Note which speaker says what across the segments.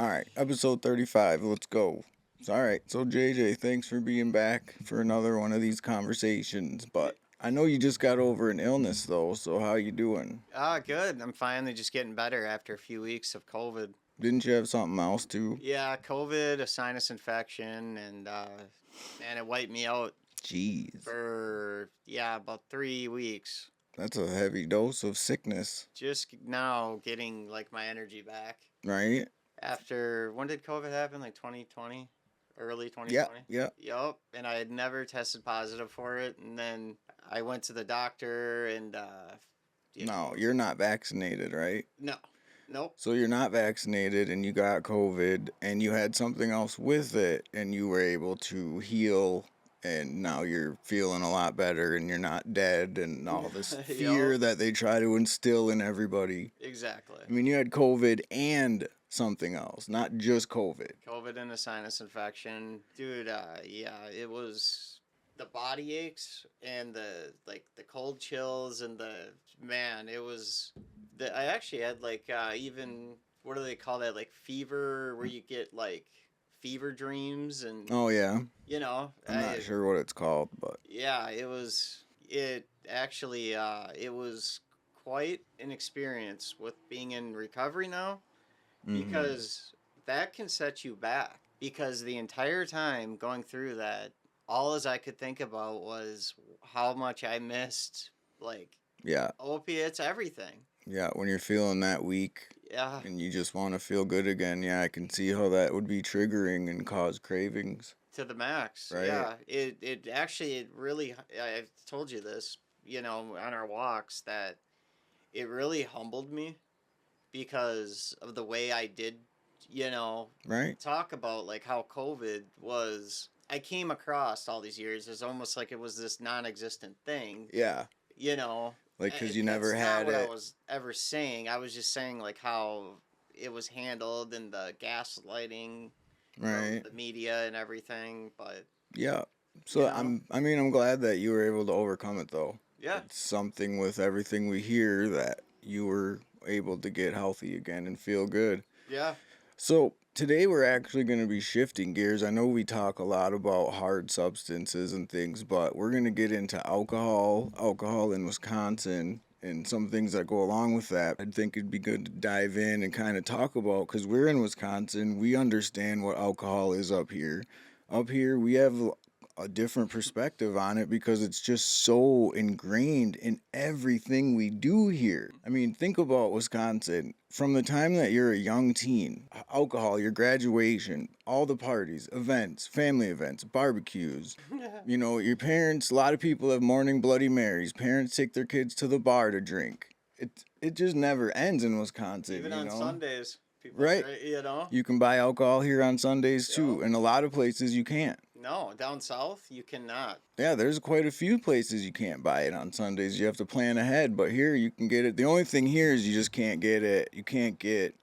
Speaker 1: All right, episode 35. Let's go. All right, so JJ, thanks for being back for another one of these conversations. But I know you just got over an illness though, so how you doing?
Speaker 2: Good. I'm finally just getting better after a few weeks of COVID.
Speaker 1: Didn't you have something else too?
Speaker 2: Yeah, COVID, a sinus infection, and man, it wiped me out
Speaker 1: Jeez,
Speaker 2: for about 3 weeks.
Speaker 1: that's a heavy dose of sickness,
Speaker 2: Just now getting like my energy back.
Speaker 1: right?
Speaker 2: After when did COVID happen? Like 2020, early
Speaker 1: Yeah,
Speaker 2: 2020.
Speaker 1: yeah.
Speaker 2: Yup, and I had never tested positive for it, and then I went to the doctor, and
Speaker 1: No, you're not vaccinated, right?
Speaker 2: no, nope.
Speaker 1: So you're not vaccinated and you got COVID and you had something else with it and you were able to heal and now you're feeling a lot better and you're not dead and all this fear
Speaker 2: Yup,
Speaker 1: that they try to instill in everybody.
Speaker 2: exactly.
Speaker 1: I mean, you had COVID and something else, not just COVID.
Speaker 2: COVID and a sinus infection, dude. Yeah, it was the body aches and the cold chills and the man. It was the I actually had even what do they call that, like fever, where you get like fever dreams, and
Speaker 1: Oh, yeah.
Speaker 2: you know
Speaker 1: I'm not
Speaker 2: I
Speaker 1: sure what it's called, but
Speaker 2: yeah, it was quite an experience with being in recovery now,
Speaker 1: hmm
Speaker 2: because that can set you back, because the entire time going through that, all as I could think about was how much I missed, like,
Speaker 1: yeah,
Speaker 2: opiates, everything.
Speaker 1: yeah. When you're feeling that weak
Speaker 2: Yeah,
Speaker 1: and you just want to feel good again, yeah, I can see how that would be triggering and cause cravings,
Speaker 2: to the max.
Speaker 1: right?
Speaker 2: Yeah, it actually, it really, I've told you this, on our walks, that it really humbled me because of the way I did, you know,
Speaker 1: Right?
Speaker 2: talk about like how COVID was. I came across all these years as almost like it was this non-existent thing,
Speaker 1: Yeah.
Speaker 2: you know.
Speaker 1: Like, because you never
Speaker 2: That's not
Speaker 1: had
Speaker 2: what I
Speaker 1: it.
Speaker 2: was ever saying. I was just saying like how it was handled and the gaslighting from
Speaker 1: Right.
Speaker 2: the media and everything. But
Speaker 1: Yeah.
Speaker 2: you
Speaker 1: So
Speaker 2: know,
Speaker 1: I'm glad that you were able to overcome it though.
Speaker 2: yeah,
Speaker 1: It's something with everything we hear that you were able to get healthy again and feel good.
Speaker 2: yeah,
Speaker 1: So today we're actually going to be shifting gears. I know we talk a lot about hard substances and things, but we're going to get into alcohol in Wisconsin, and some things that go along with that. I think it'd be good to dive in and kind of talk about because we're in Wisconsin. We understand what alcohol is up here. Up here, we have a different perspective on it because it's just so ingrained in everything we do here. I mean, think about Wisconsin. From the time that you're a young teen, alcohol, your graduation, all the parties, events, family events, barbecues, you know, your parents, a lot of people have morning Bloody Marys. Parents take their kids to the bar to drink. It just never ends in Wisconsin,
Speaker 2: even
Speaker 1: you
Speaker 2: on
Speaker 1: know?
Speaker 2: Sundays, people
Speaker 1: Right?
Speaker 2: drink. You know,
Speaker 1: You can buy alcohol here on Sundays
Speaker 2: yeah.
Speaker 1: too, and a lot of places you can't.
Speaker 2: No, down south you cannot.
Speaker 1: Yeah, there's quite a few places you can't buy it on Sundays. You have to plan ahead, but here you can get it. The only thing here is you just can't get it. You can't get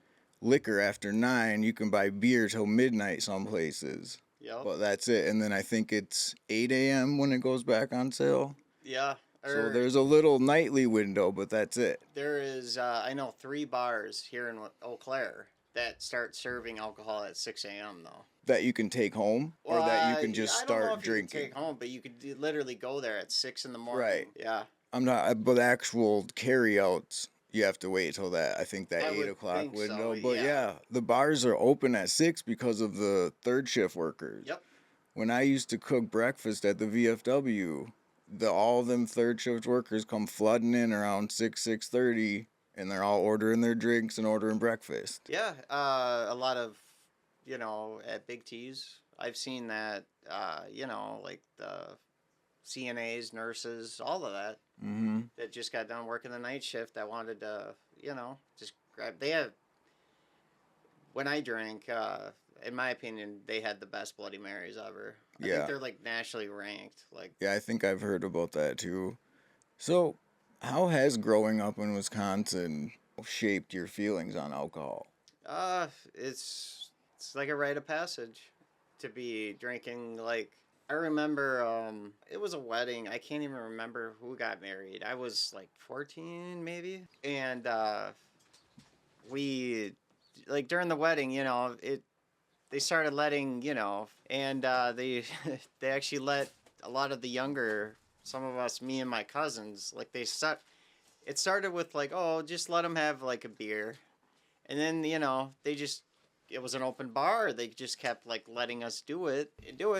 Speaker 1: liquor after 9. You can buy beer till midnight some places,
Speaker 2: Yep.
Speaker 1: but that's it. And then I think it's 8 a.m. when it goes back on sale.
Speaker 2: Yeah.
Speaker 1: So
Speaker 2: Or
Speaker 1: there's a little nightly window, but that's it.
Speaker 2: there is, I know 3 bars here in Eau Claire that start serving alcohol at 6 a.m. though.
Speaker 1: That you can take home
Speaker 2: Well,
Speaker 1: or that you can just
Speaker 2: I don't know
Speaker 1: start
Speaker 2: if you can
Speaker 1: drinking.
Speaker 2: take home, but you could literally go there at 6 in the morning.
Speaker 1: Right.
Speaker 2: Yeah,
Speaker 1: I'm not, but actual carryouts, you have to wait till that. I think that
Speaker 2: I
Speaker 1: 8
Speaker 2: would
Speaker 1: o'clock
Speaker 2: think so.
Speaker 1: window. But
Speaker 2: Yeah.
Speaker 1: yeah, the bars are open at 6 because of the third shift workers.
Speaker 2: Yep.
Speaker 1: When I used to cook breakfast at the VFW, all them third shift workers come flooding in around 6:30, and they're all ordering their drinks and ordering breakfast.
Speaker 2: Yeah. A lot of, at Big T's, I've seen that. Like the CNAs, nurses, all of that,
Speaker 1: Mm-hmm.
Speaker 2: that just got done working the night shift, that wanted to, just grab. They have, when I drank, in my opinion, they had the best Bloody Marys ever. I think
Speaker 1: Yeah.
Speaker 2: they're like nationally ranked. Like,
Speaker 1: Yeah, I think I've heard about that too. So, how has growing up in Wisconsin shaped your feelings on alcohol?
Speaker 2: it's like a rite of passage to be drinking. Like, I remember, it was a wedding. I can't even remember who got married. I was like 14 maybe, and we like during the wedding, they started letting, and they they actually let a lot of the younger, some of us, me and my cousins, like it started with like, oh, just let them have like a beer, and then they just, it was an open bar. They just kept like letting us do it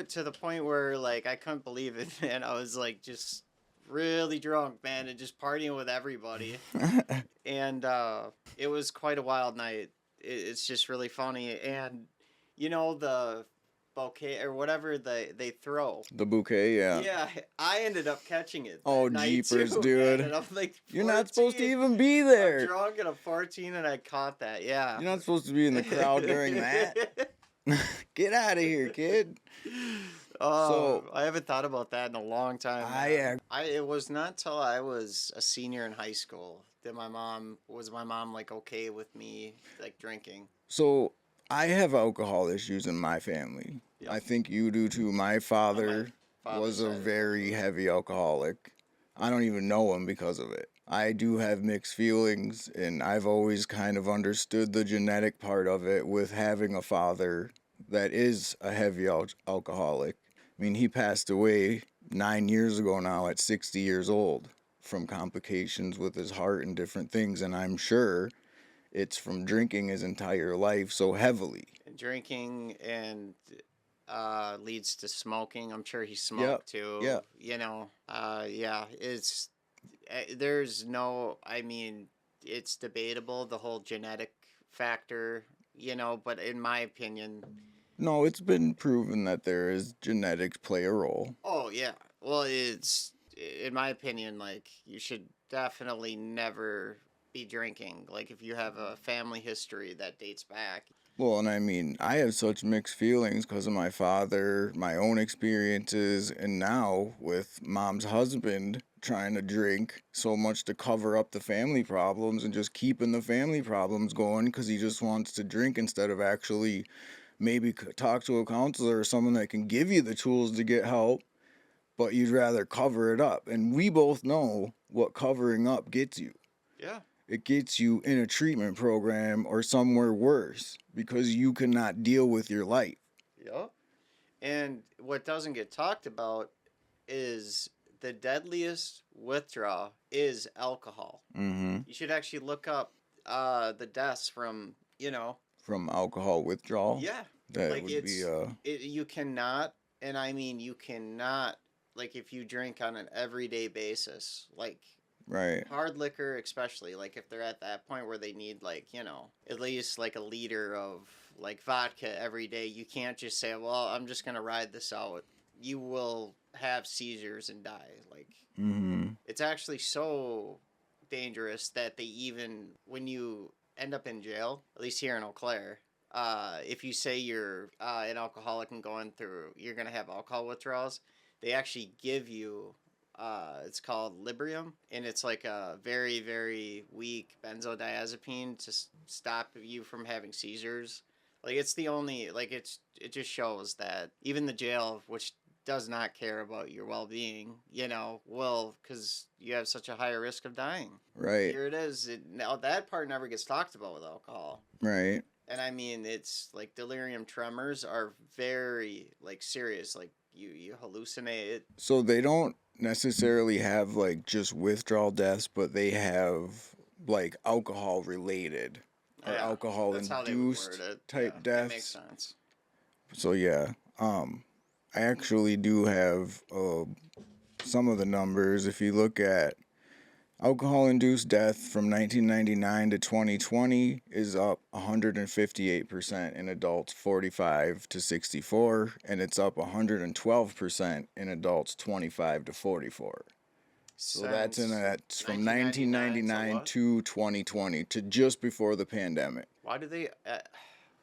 Speaker 2: to the point where like I couldn't believe it, man. I was like just really drunk, man, and just partying with everybody, and it was quite a wild night. It's just really funny, and the bouquet or whatever they throw.
Speaker 1: The bouquet, yeah.
Speaker 2: Yeah, I ended up catching it
Speaker 1: Oh,
Speaker 2: that night
Speaker 1: jeepers,
Speaker 2: too, man.
Speaker 1: dude.
Speaker 2: And I'm like
Speaker 1: You're not supposed to
Speaker 2: 14.
Speaker 1: even be
Speaker 2: I'm
Speaker 1: there.
Speaker 2: drunk and I'm 14 and I caught that. Yeah.
Speaker 1: You're not supposed to be in the crowd during that. Get out of here, kid.
Speaker 2: Oh,
Speaker 1: So,
Speaker 2: I haven't thought about that in a long time,
Speaker 1: I
Speaker 2: man. It was not till I was a senior in high school that my mom like okay with me like drinking.
Speaker 1: so I have alcohol issues in my family. I
Speaker 2: Yep.
Speaker 1: think you do too. My
Speaker 2: On my
Speaker 1: father
Speaker 2: father's
Speaker 1: was a
Speaker 2: side,
Speaker 1: very
Speaker 2: definitely.
Speaker 1: heavy alcoholic. I don't even know him because of it. I do have mixed feelings, and I've always kind of understood the genetic part of it with having a father that is a heavy alcoholic. I mean, he passed away 9 years ago now at 60 years old from complications with his heart and different things, and I'm sure it's from drinking his entire life so heavily.
Speaker 2: And drinking and leads to smoking. I'm sure he
Speaker 1: Yep.
Speaker 2: smoked too.
Speaker 1: Yep.
Speaker 2: Yeah, there's no, I mean, it's debatable, the whole genetic factor, but in my opinion,
Speaker 1: No, it's been proven that there is genetics play a role.
Speaker 2: oh, yeah. Well, it's, in my opinion, like, you should definitely never be drinking. Like, if you have a family history that dates back.
Speaker 1: Well, and I mean, I have such mixed feelings because of my father, my own experiences, and now with mom's husband trying to drink so much to cover up the family problems and just keeping the family problems going because he just wants to drink instead of actually maybe talk to a counselor or someone that can give you the tools to get help, but you'd rather cover it up. And we both know what covering up gets you.
Speaker 2: Yeah.
Speaker 1: It gets you in a treatment program or somewhere worse because you cannot deal with your life.
Speaker 2: Yep. And what doesn't get talked about is the deadliest withdrawal is alcohol.
Speaker 1: Mm-hmm.
Speaker 2: You should actually look up the deaths from,
Speaker 1: From alcohol withdrawal,
Speaker 2: yeah,
Speaker 1: that
Speaker 2: like
Speaker 1: would be a
Speaker 2: you cannot, and I mean you cannot, like if you drink on an everyday basis, like
Speaker 1: right.
Speaker 2: hard liquor especially, like if they're at that point where they need like, at least like a liter of like vodka every day, you can't just say, well, I'm just going to ride this out. You will have seizures and die. Like
Speaker 1: Mm-hmm.
Speaker 2: it's actually so dangerous that they even, when you end up in jail, at least here in Eau Claire, if you say you're an alcoholic and you're going to have alcohol withdrawals, they actually give you, it's called Librium, and it's like a very, very weak benzodiazepine to stop you from having seizures. Like it's the only, like it just shows that even the jail, which does not care about your well-being, will, because you have such a higher risk of dying.
Speaker 1: Right.
Speaker 2: Here it is. Now that part never gets talked about with alcohol.
Speaker 1: Right.
Speaker 2: And I mean, it's like delirium tremors are very like serious. Like you hallucinate it.
Speaker 1: So they don't necessarily have like just withdrawal deaths, but they have like alcohol related or
Speaker 2: Yeah,
Speaker 1: alcohol
Speaker 2: that's how they would word
Speaker 1: induced
Speaker 2: it.
Speaker 1: type
Speaker 2: Yeah, that makes
Speaker 1: deaths.
Speaker 2: sense.
Speaker 1: So yeah, I actually do have some of the numbers. If you look at alcohol induced death from 1999 to 2020 is up 158% in adults 45 to 64, and it's up 112% in adults 25 to 44. So
Speaker 2: Since
Speaker 1: that's from
Speaker 2: 1999 to
Speaker 1: 1999
Speaker 2: what?
Speaker 1: to 2020 to just before the pandemic.
Speaker 2: Why do they?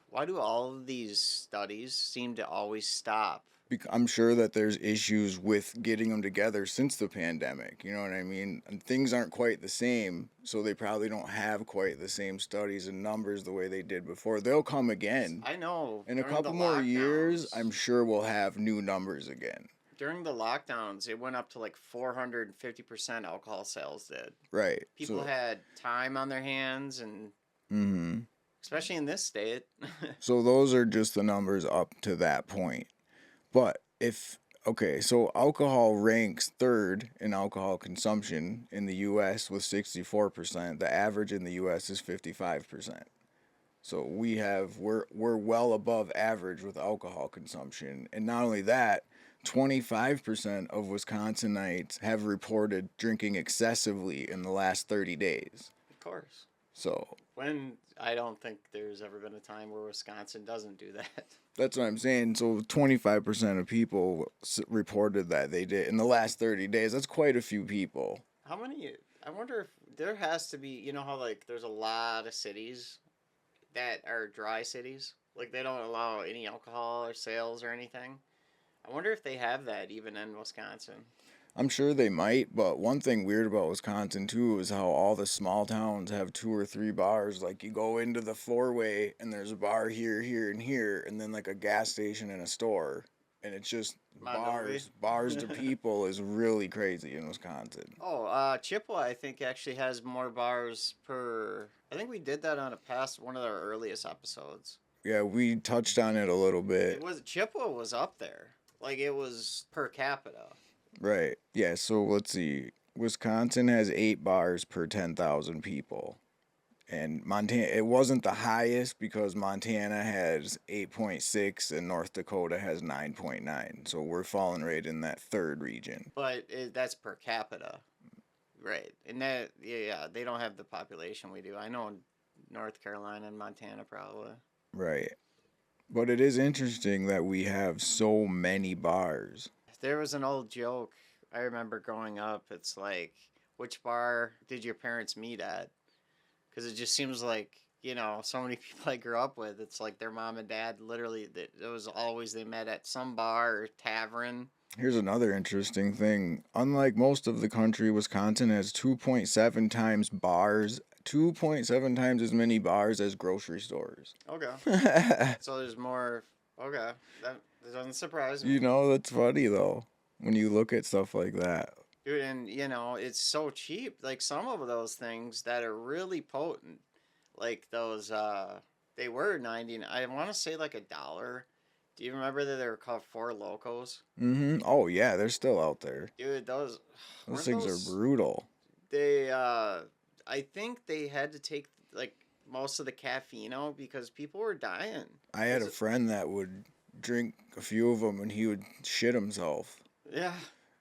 Speaker 2: Why do all of these studies seem to always stop?
Speaker 1: I'm sure that there's issues with getting them together since the pandemic. You know what I mean? And things aren't quite the same, so they probably don't have quite the same studies and numbers the way they did before. They'll come again.
Speaker 2: I know
Speaker 1: In a
Speaker 2: during the
Speaker 1: couple more years,
Speaker 2: lockdowns,
Speaker 1: I'm sure we'll have new numbers again.
Speaker 2: it went up to like 450% alcohol sales did.
Speaker 1: Right.
Speaker 2: People had time on their hands and
Speaker 1: Mm-hmm.
Speaker 2: especially in this state.
Speaker 1: So those are just the numbers up to that point. But if okay, so alcohol ranks third in alcohol consumption in the US with 64%. The average in the US is 55%. So we're well above average with alcohol consumption. And not only that, 25% of Wisconsinites have reported drinking excessively in the last 30 days.
Speaker 2: Of course.
Speaker 1: So
Speaker 2: When I don't think there's ever been a time where Wisconsin doesn't do that.
Speaker 1: that's what I'm saying. So 25% of people reported that they did in the last 30 days. That's quite a few people.
Speaker 2: How many? I wonder if there has to be. You know how like there's a lot of cities that are dry cities. Like they don't allow any alcohol or sales or anything. I wonder if they have that even in Wisconsin.
Speaker 1: I'm sure they might, but one thing weird about Wisconsin too is how all the small towns have two or three bars. Like you go into the four-way and there's a bar here, here, and here, and then like a gas station and a store, and it's just
Speaker 2: Mondovi.
Speaker 1: bars to people is really crazy in Wisconsin.
Speaker 2: Oh, Chippewa, I think actually has more bars per. I think we did that on a past one of our earliest episodes.
Speaker 1: Yeah, we touched on it a little
Speaker 2: It
Speaker 1: bit.
Speaker 2: was Chippewa was up there, like it was per capita.
Speaker 1: Right. Yeah, so let's see. Wisconsin has 8 bars per 10,000 people. And Montana, it wasn't the highest because Montana has 8.6 and North Dakota has 9.9. So we're falling right in that third region.
Speaker 2: But that's per capita, right? And that yeah, they don't have the population we do. I know North Carolina and Montana probably.
Speaker 1: Right. But it is interesting that we have so many bars.
Speaker 2: There was an old joke I remember growing up. It's like, which bar did your parents meet at? Because it just seems like so many people I grew up with. It's like their mom and dad literally. It was always they met at some bar or tavern.
Speaker 1: Here's another interesting thing. Unlike most of the country, Wisconsin has 2.7 times bars, 2.7 times as many bars as grocery stores.
Speaker 2: Okay, so there's more. Okay, that doesn't surprise me.
Speaker 1: That's funny though when you look at stuff like that.
Speaker 2: Dude, and it's so cheap. Like some of those things that are really potent, like those they were 90. I want to say like $1. Do you remember that they were called Four Locos?
Speaker 1: Oh yeah, they're still out there.
Speaker 2: Dude, those
Speaker 1: Those
Speaker 2: weren't
Speaker 1: things
Speaker 2: those
Speaker 1: are brutal.
Speaker 2: they I think they had to take like most of the caffeine out because people were dying.
Speaker 1: I had a friend that would drink a few of them and he would shit himself.
Speaker 2: Yeah.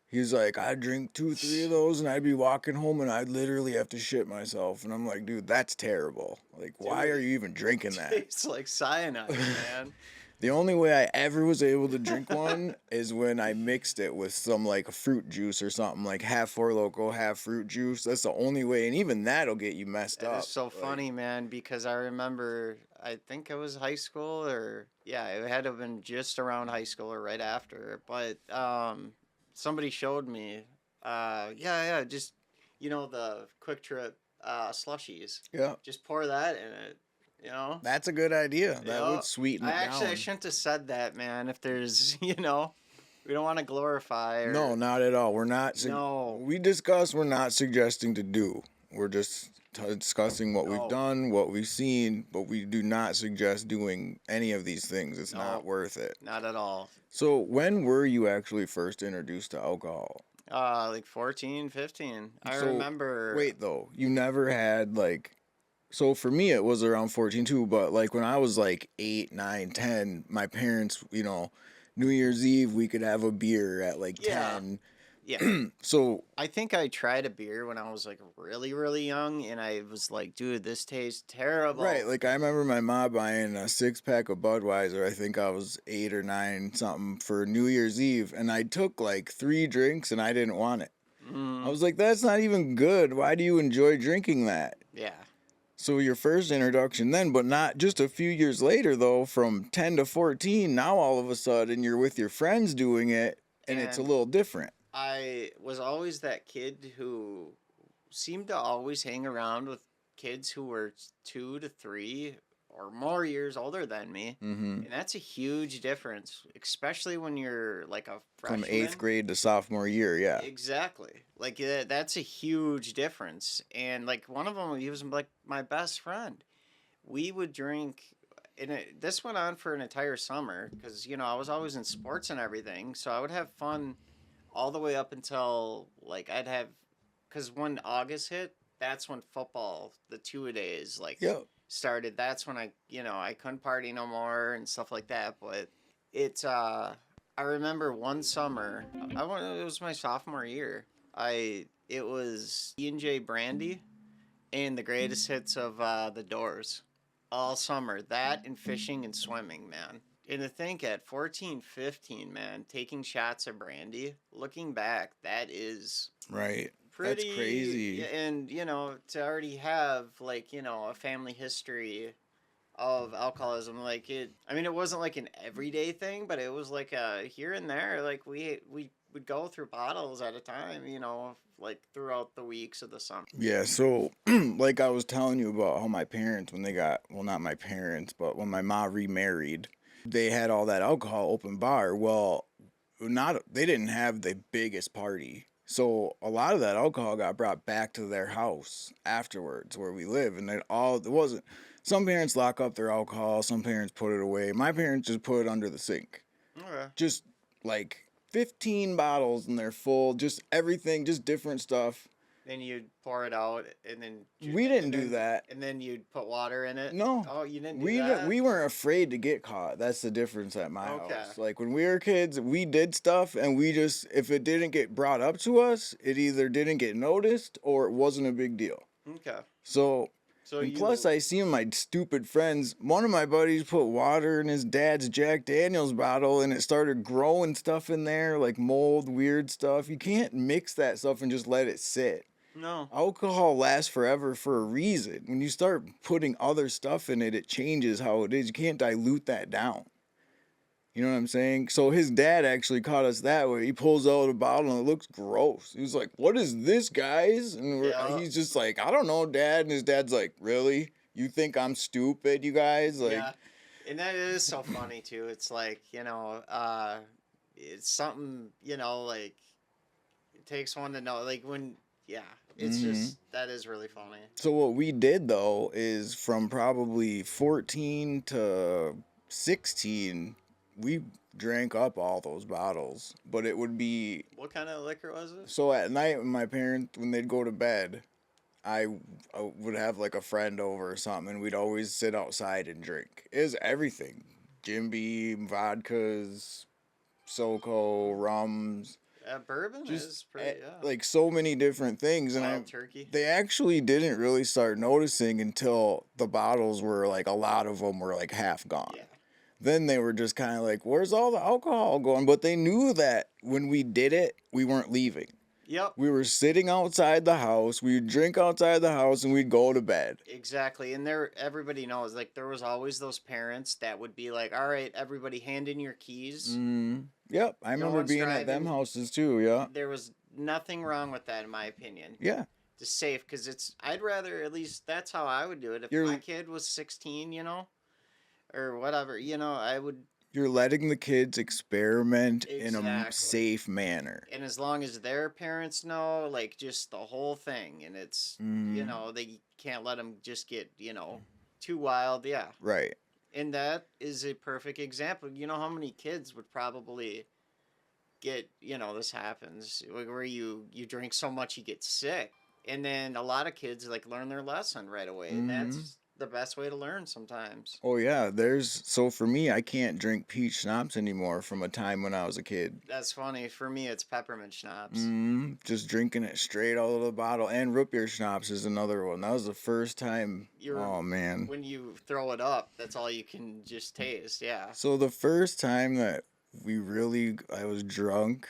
Speaker 1: He's like, I'd drink 2, 3 of those and I'd be walking home and I'd literally have to shit myself. And I'm like, dude, that's terrible. Like, why are you even drinking that?
Speaker 2: It's like cyanide, man.
Speaker 1: The only way I ever was able to drink one is when I mixed it with some like fruit juice or something, like half Four Loko, half fruit juice. That's the only way, and even that'll get you messed up.
Speaker 2: It's so funny, man, because I remember I think it was high school or yeah, it had to have been just around high school or right after. But somebody showed me yeah, just the quick trip slushies.
Speaker 1: Yeah,
Speaker 2: Just pour that in it.
Speaker 1: that's a good idea. That
Speaker 2: Yeah.
Speaker 1: would sweeten it
Speaker 2: I
Speaker 1: down.
Speaker 2: shouldn't have said that, man. If there's, we don't want to glorify or
Speaker 1: No, not at all. We're not.
Speaker 2: no,
Speaker 1: We discuss. We're not suggesting to do. We're just discussing what we've
Speaker 2: No.
Speaker 1: done, what we've seen, but we do not suggest doing any of these things. It's
Speaker 2: No.
Speaker 1: not worth it.
Speaker 2: not at all.
Speaker 1: So, when were you actually first introduced to alcohol?
Speaker 2: Like 14, 15. I
Speaker 1: So,
Speaker 2: remember.
Speaker 1: Wait, though, you never had like. So for me, it was around 14 too. But like when I was like 8, 9, 10, my parents, New Year's Eve we could have a beer at like
Speaker 2: Yeah.
Speaker 1: 10.
Speaker 2: Yeah.
Speaker 1: So
Speaker 2: I think I tried a beer when I was like really, really young, and I was like, dude, this tastes terrible.
Speaker 1: right, like I remember my mom buying a 6-pack of Budweiser. I think I was 8 or 9 something for New Year's Eve, and I took like 3 drinks and I didn't want it. I was like, that's not even good. Why do you enjoy drinking that?
Speaker 2: Yeah.
Speaker 1: So your first introduction then, but not just a few years later though, from 10 to 14, now all of a sudden you're with your friends doing it and it's a
Speaker 2: And-
Speaker 1: little different.
Speaker 2: I was always that kid who seemed to always hang around with kids who were 2 to 3 or more years older than me.
Speaker 1: Mm-hmm.
Speaker 2: And that's a huge difference, especially when you're like a
Speaker 1: From
Speaker 2: freshman.
Speaker 1: 8th grade to sophomore year, yeah.
Speaker 2: Exactly. Like that's a huge difference. And like one of them, he was like my best friend. we would drink, and this went on for an entire summer because I was always in sports and everything, so I would have fun all the way up until like I'd have, because when August hit, that's when football, the two a days like
Speaker 1: Yep.
Speaker 2: started. That's when I couldn't party no more and stuff like that. But it's I remember one summer, it was my sophomore year. It was E&J Brandy and the greatest hits of the Doors all summer. That and fishing and swimming, man. And to think at 14, 15, man, taking shots of brandy, looking back, that is
Speaker 1: Right. That's
Speaker 2: pretty.
Speaker 1: crazy.
Speaker 2: And, to already have, like, a family history of alcoholism, like I mean, it wasn't like an everyday thing, but it was like here and there. Like we would go through bottles at a time, like throughout the weeks of the summer.
Speaker 1: Yeah, so like I was telling you about how my parents, when they got, well, not my parents, but when my mom remarried, they had all that alcohol open bar. Well, not they didn't have the biggest party. So a lot of that alcohol got brought back to their house afterwards where we live, and it wasn't, some parents lock up their alcohol, some parents put it away. My parents just put it under the sink.
Speaker 2: Okay.
Speaker 1: Just like 15 bottles and they're full, just everything, just different stuff.
Speaker 2: Then you'd pour it out, and then
Speaker 1: We didn't do that.
Speaker 2: and then you'd put water in it.
Speaker 1: No,
Speaker 2: Oh, you didn't do that?
Speaker 1: we weren't afraid to get caught. That's the difference at my
Speaker 2: Okay.
Speaker 1: house. Like when we were kids, we did stuff, and we just, if it didn't get brought up to us, it either didn't get noticed or it wasn't a big deal.
Speaker 2: Okay.
Speaker 1: So,
Speaker 2: So
Speaker 1: and
Speaker 2: you
Speaker 1: plus, I see my stupid friends. One of my buddies put water in his dad's Jack Daniels bottle, and it started growing stuff in there, like mold, weird stuff. You can't mix that stuff and just let it sit.
Speaker 2: no.
Speaker 1: Alcohol lasts forever for a reason. When you start putting other stuff in it, it changes how it is. You can't dilute that down. You know what I'm saying? So his dad actually caught us that way. He pulls out a bottle and it looks gross. He was like, "What is this, guys?" And
Speaker 2: Yeah.
Speaker 1: he's just like, "I don't know, Dad." And his dad's like, "Really? You think I'm stupid, you guys?" Like,
Speaker 2: Yeah. And that is so funny too. It's like, it's something, like it takes one to know. Like when, yeah, it's just that is really funny.
Speaker 1: so what we did though is from probably 14 to 16, we drank up all those bottles. But it would be,
Speaker 2: What kind of liquor was it?
Speaker 1: so at night when my parents, when they'd go to bed, I would have like a friend over or something, and we'd always sit outside and drink. It was everything: Jim Beam, vodkas, SoCo, rums,
Speaker 2: Bourbon
Speaker 1: just
Speaker 2: is pretty, yeah.
Speaker 1: like so many different things. And
Speaker 2: Wild turkey.
Speaker 1: they actually didn't really start noticing until the bottles were like, a lot of them were like half gone.
Speaker 2: Yeah.
Speaker 1: Then they were just kind of like, "Where's all the alcohol going?" But they knew that when we did it, we weren't leaving.
Speaker 2: Yep.
Speaker 1: We were sitting outside the house. We would drink outside the house and we'd go to bed.
Speaker 2: Exactly. And everybody knows, like, there was always those parents that would be like, all right, everybody hand in your keys.
Speaker 1: Yep, I
Speaker 2: No
Speaker 1: remember
Speaker 2: one's
Speaker 1: being at them
Speaker 2: driving.
Speaker 1: houses too. Yeah,
Speaker 2: There was nothing wrong with that, in my opinion.
Speaker 1: yeah.
Speaker 2: Just safe, because I'd rather, at least that's how I would do it. If
Speaker 1: You're
Speaker 2: my kid was 16, or whatever, I would.
Speaker 1: you're letting the kids experiment in a
Speaker 2: Exactly.
Speaker 1: safe manner.
Speaker 2: And as long as their parents know, like, just the whole thing, and it's, they can't let them just get, too wild. Yeah.
Speaker 1: Right.
Speaker 2: And that is a perfect example. You know how many kids would probably get, this happens, where you drink so much you get sick. And then a lot of kids, like, learn their lesson right away. And that's the best way to learn sometimes.
Speaker 1: Oh yeah, so for me, I can't drink peach schnapps anymore from a time when I was a kid.
Speaker 2: That's funny. For me, it's peppermint schnapps.
Speaker 1: Just drinking it straight out of the bottle. And root beer schnapps is another one. That was the first time. Oh man.
Speaker 2: When you throw it up, that's all you can just taste. Yeah.
Speaker 1: So the first time that I was drunk,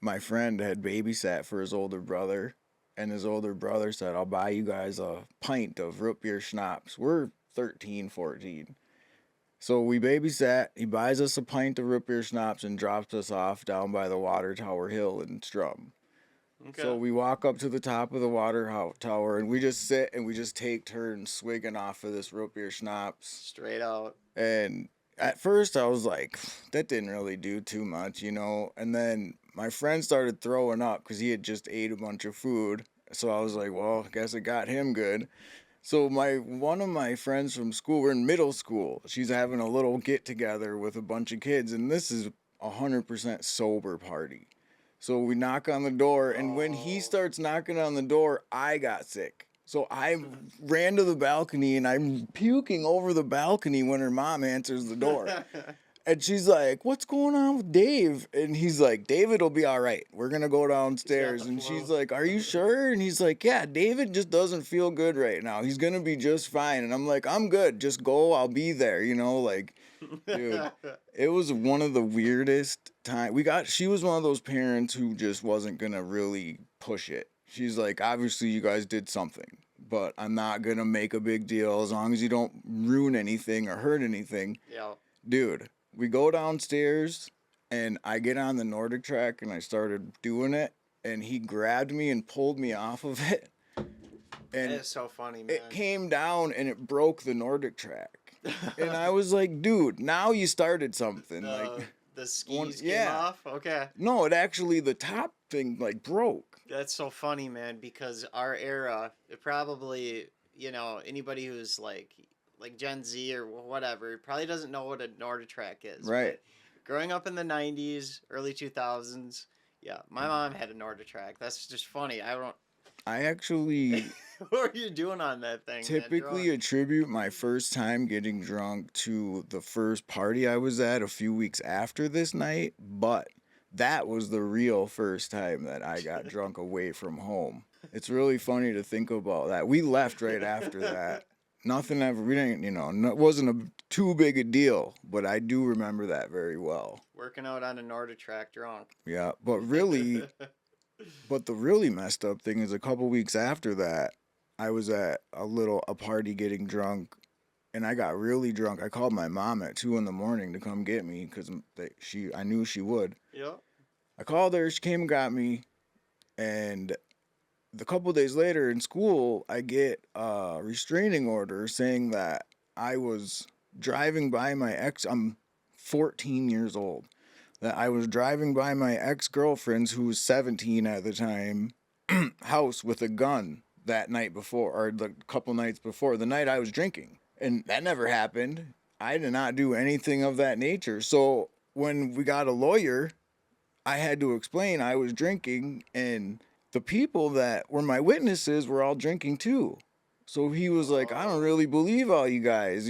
Speaker 1: my friend had babysat for his older brother, and his older brother said, "I'll buy you guys a pint of root beer schnapps." We're 13, 14. So we babysat. He buys us a pint of root beer schnapps and drops us off down by the water tower hill in Strum.
Speaker 2: Okay.
Speaker 1: So we walk up to the top of the water tower, and we just sit and we just take turns swigging off of this root beer schnapps.
Speaker 2: Straight out.
Speaker 1: And at first I was like, that didn't really do too much, And then my friend started throwing up because he had just ate a bunch of food. So I was like, well, I guess it got him good. So my one of my friends from school, we're in middle school. She's having a little get together with a bunch of kids, and this is 100% sober party. So we knock on the door, and when he
Speaker 2: Oh.
Speaker 1: starts knocking on the door, I got sick. So I ran to the balcony, and I'm puking over the balcony when her mom answers the door. And she's like, "What's going on with Dave?" And he's like, "David will be all right. We're going to go
Speaker 2: He's got
Speaker 1: downstairs."
Speaker 2: the
Speaker 1: And she's
Speaker 2: flu.
Speaker 1: like, "Are you sure?" And he's like, "Yeah, David just doesn't feel good right now. He's going to be just fine." And I'm like, "I'm good. Just go. I'll be there." Like, dude, it was one of the weirdest time. She was one of those parents who just wasn't going to really push it. She's like, "Obviously you guys did something, but I'm not going to make a big deal as long as you don't ruin anything or hurt anything."
Speaker 2: Yeah.
Speaker 1: Dude, we go downstairs and I get on the Nordic track and I started doing it and he grabbed me and pulled me off of it
Speaker 2: That
Speaker 1: and
Speaker 2: is so funny,
Speaker 1: it
Speaker 2: man.
Speaker 1: came down and it broke the Nordic track. And I was like, "Dude, now you started something." Like
Speaker 2: The
Speaker 1: one
Speaker 2: skis came
Speaker 1: yeah.
Speaker 2: off. Okay.
Speaker 1: No, it actually the top thing like broke.
Speaker 2: That's so funny, man, because our era, it probably, anybody who's like Gen Z or whatever, probably doesn't know what a Norditrack is.
Speaker 1: Right.
Speaker 2: But growing up in the 90s, early 2000s, yeah, my mom had a Norditrack. That's just funny. I don't.
Speaker 1: I actually
Speaker 2: What were you doing on that thing, man?
Speaker 1: typically
Speaker 2: Drunk?
Speaker 1: attribute my first time getting drunk to the first party I was at a few weeks after this night, but that was the real first time that I got drunk away from home. It's really funny to think about that. We left right after that. Nothing ever, we didn't, it wasn't too big a deal, but I do remember that very well.
Speaker 2: Working out on a Norditrack drunk.
Speaker 1: Yeah, but the really messed up thing is a couple weeks after that, I was at a party getting drunk, and I got really drunk. I called my mom at 2 in the morning to come get me because I knew she would.
Speaker 2: Yep.
Speaker 1: I called her. She came and got me, and the couple days later in school, I get a restraining order saying that I was driving by my ex. I'm 14 years old. That I was driving by my ex girlfriend's, who was 17 at the time, house with a gun that night before, or the couple nights before, the night I was drinking. And that never happened. I did not do anything of that nature. So when we got a lawyer, I had to explain I was drinking, and the people that were my witnesses were all drinking too. So he was like, "I don't
Speaker 2: Oh.
Speaker 1: really believe all you guys.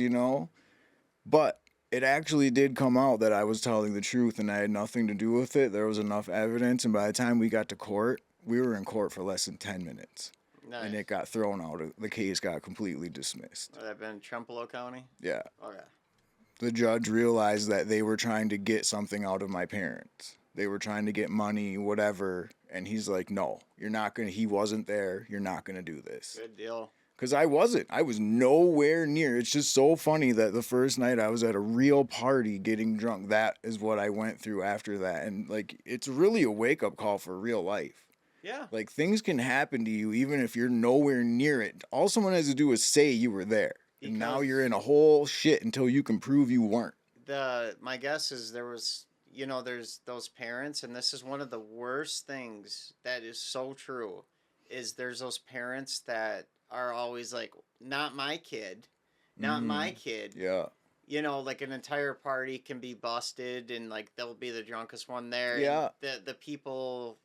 Speaker 1: But it actually did come out that I was telling the truth and I had nothing to do with it. There was enough evidence, and by the time we got to court, we were in court for less than 10 minutes. And it
Speaker 2: Nice.
Speaker 1: got thrown out. The case got completely dismissed.
Speaker 2: Would that have been Trempealeau County?
Speaker 1: Yeah.
Speaker 2: Okay.
Speaker 1: The judge realized that they were trying to get something out of my parents. They were trying to get money, whatever. And he's like, "No, you're not going to, he wasn't there. You're not going to do this."
Speaker 2: Good deal.
Speaker 1: Because I wasn't. I was nowhere near. It's just so funny that the first night I was at a real party getting drunk, that is what I went through after that. And like, it's really a wake up call for real life.
Speaker 2: Yeah.
Speaker 1: Like, things can happen to you even if you're nowhere near it. All someone has to do is say you were there. And now you're in a whole shit until you can prove you weren't.
Speaker 2: My guess is there's those parents, and this is one of the worst things that is so true, is there's those parents that are always like, not my kid, not my kid.
Speaker 1: Yeah.
Speaker 2: Like an entire party can be busted, and like they'll be the drunkest one there.
Speaker 1: Yeah.
Speaker 2: And the people,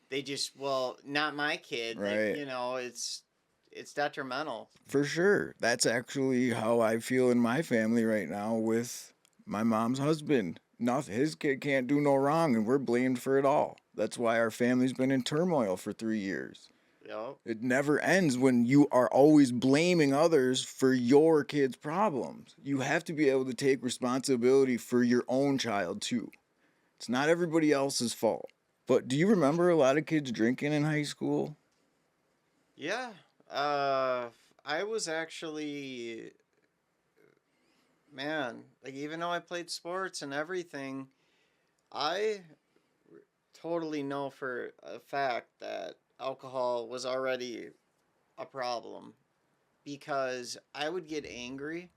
Speaker 2: they just, well, not my kid.
Speaker 1: Right.
Speaker 2: Like, it's detrimental.
Speaker 1: For sure. That's actually how I feel in my family right now with my mom's husband. Nothing, his kid can't do no wrong, and we're blamed for it all. That's why our family's been in turmoil for 3 years.
Speaker 2: Yep.
Speaker 1: It never ends when you are always blaming others for your kid's problems. You have to be able to take responsibility for your own child too. It's not everybody else's fault. But do you remember a lot of kids drinking in high school?
Speaker 2: Yeah. I was actually, man, like even though I played sports and everything, I totally know for a fact that alcohol was already a problem because I would get angry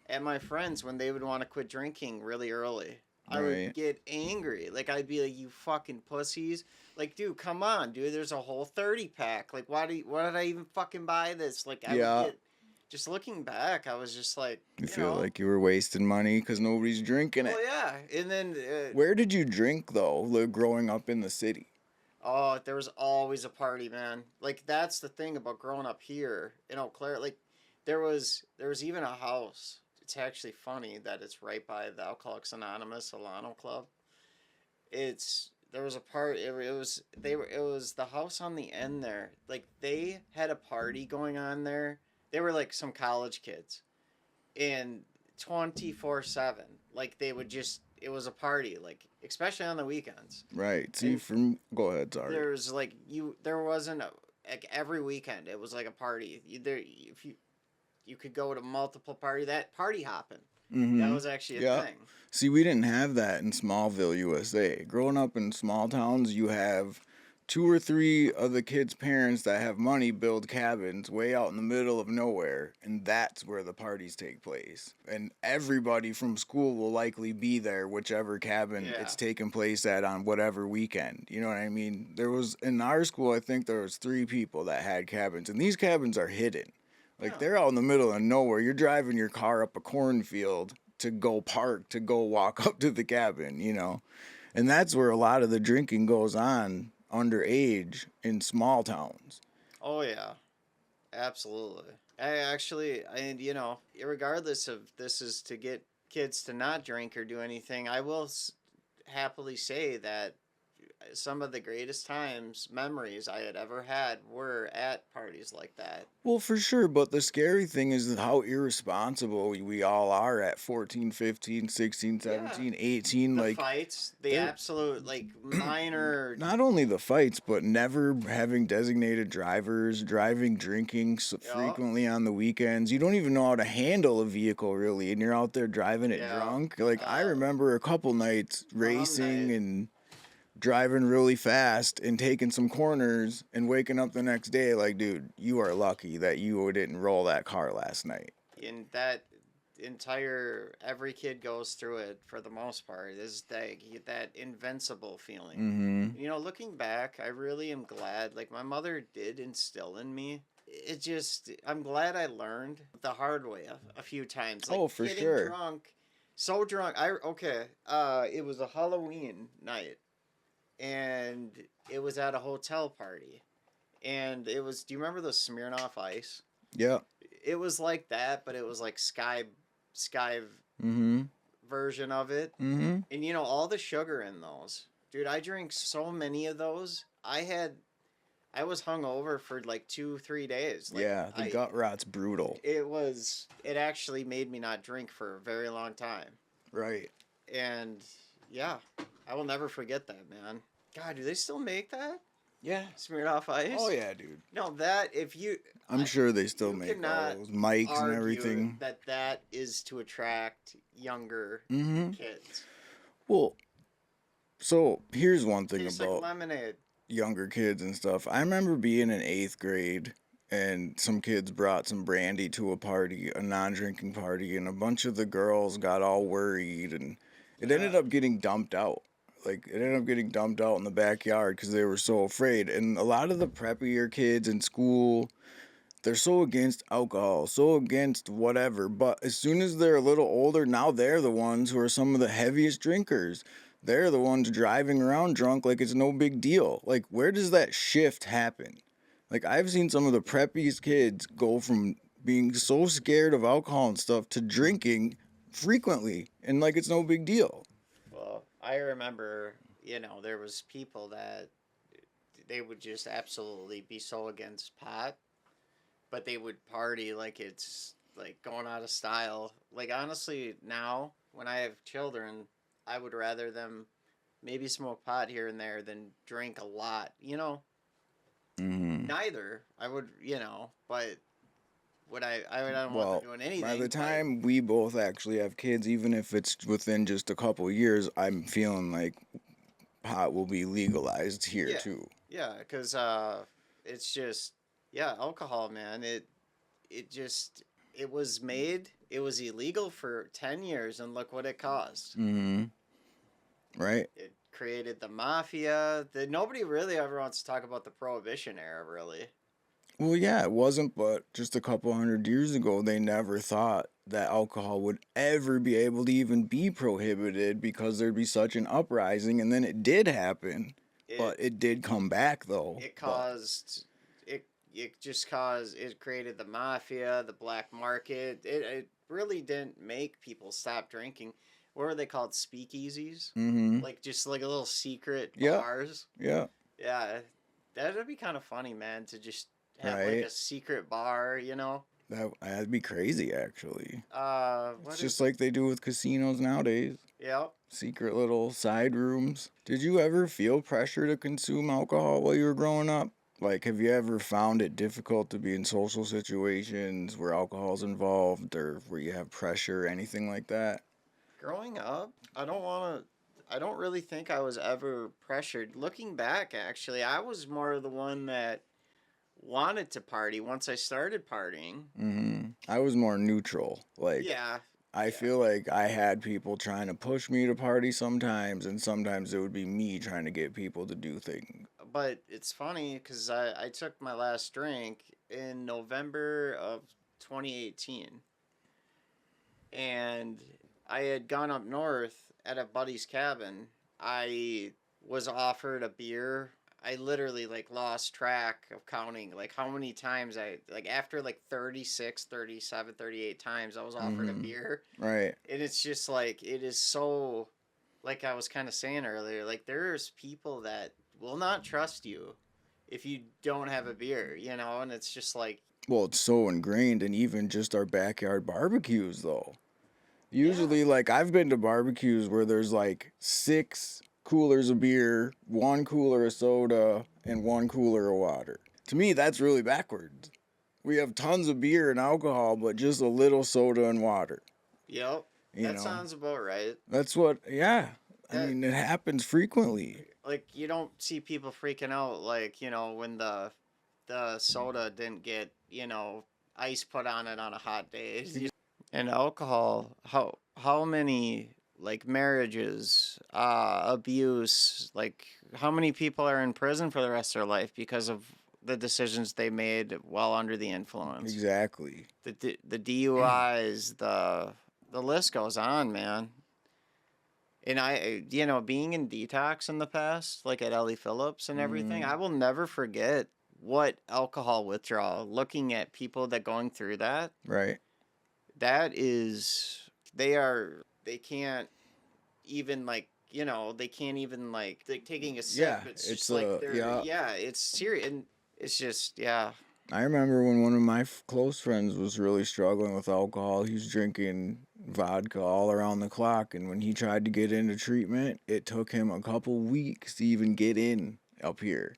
Speaker 2: at my friends when they would want to quit drinking really early. I would
Speaker 1: Right.
Speaker 2: get angry. Like, I'd be like, you fucking pussies. Like, dude, come on, dude. There's a whole 30 pack. Like, why did I even fucking buy this? Like, I would
Speaker 1: Yeah.
Speaker 2: get, just looking back, I was just like,
Speaker 1: You
Speaker 2: you
Speaker 1: feel
Speaker 2: know,
Speaker 1: like you were wasting money because nobody's drinking
Speaker 2: well,
Speaker 1: it.
Speaker 2: yeah. And then,
Speaker 1: Where did you drink though, growing up in the city?
Speaker 2: oh, there was always a party, man. Like, that's the thing about growing up here in Eau Claire. Like, there was even a house. It's actually funny that it's right by the Alcoholics Anonymous Alano Club. It's there was a part. It was the house on the end there. Like, they had a party going on there. They were like some college kids, and 24/7. Like, they would just, it was a party. Like, especially on the weekends.
Speaker 1: Right. See,
Speaker 2: And
Speaker 1: from go ahead. Sorry.
Speaker 2: there's like there wasn't like every weekend it was like a party. If you could go to multiple party, that party hopping, that
Speaker 1: Mm-hmm.
Speaker 2: was actually a
Speaker 1: Yeah.
Speaker 2: thing.
Speaker 1: See, we didn't have that in Smallville, USA. Growing up in small towns, you have two or three of the kids' parents that have money build cabins way out in the middle of nowhere, and that's where the parties take place. And everybody from school will likely be there, whichever cabin
Speaker 2: Yeah.
Speaker 1: it's taking place at on whatever weekend. You know what I mean? There was in our school, I think there was three people that had cabins, and these cabins are hidden. Like
Speaker 2: Yeah.
Speaker 1: they're out in the middle of nowhere. You're driving your car up a cornfield to go park to go walk up to the cabin, you know. And that's where a lot of the drinking goes on underage in small towns.
Speaker 2: Oh yeah. Absolutely. I actually, and regardless of this is to get kids to not drink or do anything, I will happily say that some of the greatest times, memories I had ever had were at parties like that.
Speaker 1: Well, for sure, but the scary thing is how irresponsible we all are at 14, 15, 16,
Speaker 2: Yeah.
Speaker 1: 17, 18.
Speaker 2: The
Speaker 1: Like,
Speaker 2: fights, the
Speaker 1: they're
Speaker 2: absolute like minor.
Speaker 1: not only the fights, but never having designated drivers, driving, drinking
Speaker 2: Yeah,
Speaker 1: frequently on the weekends. You don't even know how to handle a vehicle really, and you're out there driving it
Speaker 2: yeah.
Speaker 1: drunk. Like I
Speaker 2: Uh,
Speaker 1: remember a couple nights
Speaker 2: prom
Speaker 1: racing
Speaker 2: night,
Speaker 1: and driving really fast and taking some corners and waking up the next day like, dude, you are lucky that you didn't roll that car last night.
Speaker 2: and that entire every kid goes through it for the most part. Is that invincible feeling.
Speaker 1: Mm-hmm.
Speaker 2: Looking back, I really am glad. Like, my mother did instill in me. It just, I'm glad I learned the hard way a few times. Like,
Speaker 1: Oh, for
Speaker 2: getting
Speaker 1: sure.
Speaker 2: drunk, so drunk. Okay. It was a Halloween night, and it was at a hotel party, and it was. Do you remember the Smirnoff Ice?
Speaker 1: Yeah.
Speaker 2: It was like that, but it was like sky
Speaker 1: Mm-hmm.
Speaker 2: version of it,
Speaker 1: Mm-hmm.
Speaker 2: and all the sugar in those. Dude, I drank so many of those. I was hungover for like 2 3 days. Like,
Speaker 1: Yeah, the
Speaker 2: I
Speaker 1: gut rot's brutal.
Speaker 2: it actually made me not drink for a very long time.
Speaker 1: Right.
Speaker 2: And yeah, I will never forget that, man. God, do they still make that?
Speaker 1: Yeah.
Speaker 2: Smirnoff Ice?
Speaker 1: Oh yeah, dude.
Speaker 2: No, that if you
Speaker 1: I'm sure they still
Speaker 2: you
Speaker 1: make all
Speaker 2: cannot
Speaker 1: those mics and
Speaker 2: argue
Speaker 1: everything.
Speaker 2: that is to attract younger
Speaker 1: Mm-hmm.
Speaker 2: kids.
Speaker 1: Well, so here's one thing
Speaker 2: Tastes like
Speaker 1: about
Speaker 2: lemonade.
Speaker 1: younger kids and stuff. I remember being in eighth grade and some kids brought some brandy to a party, a non-drinking party, and a bunch of the girls got all worried, and it ended
Speaker 2: Yeah.
Speaker 1: up getting dumped out. Like it ended up getting dumped out in the backyard because they were so afraid. And a lot of the preppier kids in school, they're so against alcohol, so against whatever. But as soon as they're a little older, now they're the ones who are some of the heaviest drinkers. They're the ones driving around drunk like it's no big deal. Like, where does that shift happen? Like, I've seen some of the preppiest kids go from being so scared of alcohol and stuff to drinking frequently and like it's no big deal.
Speaker 2: Well, I remember, there was people that they would just absolutely be so against pot, but they would party like it's like going out of style. Like, honestly, now when I have children, I would rather them maybe smoke pot here and there than drink a lot.
Speaker 1: Mm-hmm.
Speaker 2: Neither. I would, but I don't want them
Speaker 1: Well,
Speaker 2: doing
Speaker 1: by the
Speaker 2: anything, but
Speaker 1: time we both actually have kids, even if it's within just a couple years, I'm feeling like pot will be legalized here
Speaker 2: yeah,
Speaker 1: too.
Speaker 2: yeah, because it's just, yeah, alcohol, man. It was illegal for 10 years, and look what it caused.
Speaker 1: Mm-hmm. Right.
Speaker 2: It created the mafia. That nobody really ever wants to talk about the Prohibition era, really.
Speaker 1: Well, yeah, it wasn't, but just a couple hundred years ago, they never thought that alcohol would ever be able to even be prohibited because there'd be such an uprising, and then it did happen.
Speaker 2: It
Speaker 1: But it did come back though.
Speaker 2: it
Speaker 1: But
Speaker 2: caused it just caused it created the mafia, the black market. It really didn't make people stop drinking. What were they called? Speakeasies,
Speaker 1: mm-hmm.
Speaker 2: like just like a little secret
Speaker 1: Yeah,
Speaker 2: bars.
Speaker 1: yeah.
Speaker 2: Yeah, that'd be kind of funny, man, to just have like
Speaker 1: Right.
Speaker 2: a secret bar, you know.
Speaker 1: That'd be crazy actually. It's
Speaker 2: What
Speaker 1: just
Speaker 2: is?
Speaker 1: like they do with casinos nowadays.
Speaker 2: Yep.
Speaker 1: Secret little side rooms. Did you ever feel pressure to consume alcohol while you were growing up? Like, have you ever found it difficult to be in social situations where alcohol's involved or where you have pressure or anything like that?
Speaker 2: Growing up, I don't want to. I don't really think I was ever pressured. Looking back, actually, I was more the one that wanted to party once I started partying.
Speaker 1: I was more neutral. Like,
Speaker 2: Yeah,
Speaker 1: I
Speaker 2: yeah.
Speaker 1: feel like I had people trying to push me to party sometimes, and sometimes it would be me trying to get people to do things.
Speaker 2: But it's funny because I took my last drink in November of 2018, and I had gone up north at a buddy's cabin. I was offered a beer. I literally like lost track of counting like how many times I like after like 36, 37, 38 times I was offered a
Speaker 1: Mm-hmm.
Speaker 2: beer.
Speaker 1: Right.
Speaker 2: And it's just like it is so like I was kind of saying earlier, like there's people that will not trust you if you don't have a beer, you know, and it's just like
Speaker 1: Well, it's so ingrained in even just our backyard barbecues, though.
Speaker 2: yeah,
Speaker 1: Usually, like, I've been to barbecues where there's like 6 coolers of beer, 1 cooler of soda, and 1 cooler of water. To me, that's really backwards. We have tons of beer and alcohol, but just a little soda and water.
Speaker 2: yep.
Speaker 1: You
Speaker 2: That
Speaker 1: know,
Speaker 2: sounds about right.
Speaker 1: that's what, yeah. I
Speaker 2: That
Speaker 1: mean, it happens frequently.
Speaker 2: like you don't see people freaking out like, you know, when the soda didn't get, you know, ice put on it on a hot day. And alcohol, how many like marriages, abuse, like how many people are in prison for the rest of their life because of the decisions they made while under the influence?
Speaker 1: Exactly.
Speaker 2: The DUIs, the list goes on, man. And I, you know, being in detox in the past, like at Ellie Phillips and everything,
Speaker 1: Mm,
Speaker 2: I will never forget what alcohol withdrawal. Looking at people that going through that,
Speaker 1: right.
Speaker 2: that is they can't even like, you know, they can't even like taking a sip.
Speaker 1: Yeah,
Speaker 2: It's
Speaker 1: it's
Speaker 2: just like
Speaker 1: a,
Speaker 2: they're
Speaker 1: yeah.
Speaker 2: yeah, it's serious and it's just yeah.
Speaker 1: I remember when one of my close friends was really struggling with alcohol. He was drinking vodka all around the clock, and when he tried to get into treatment, it took him a couple weeks to even get in up here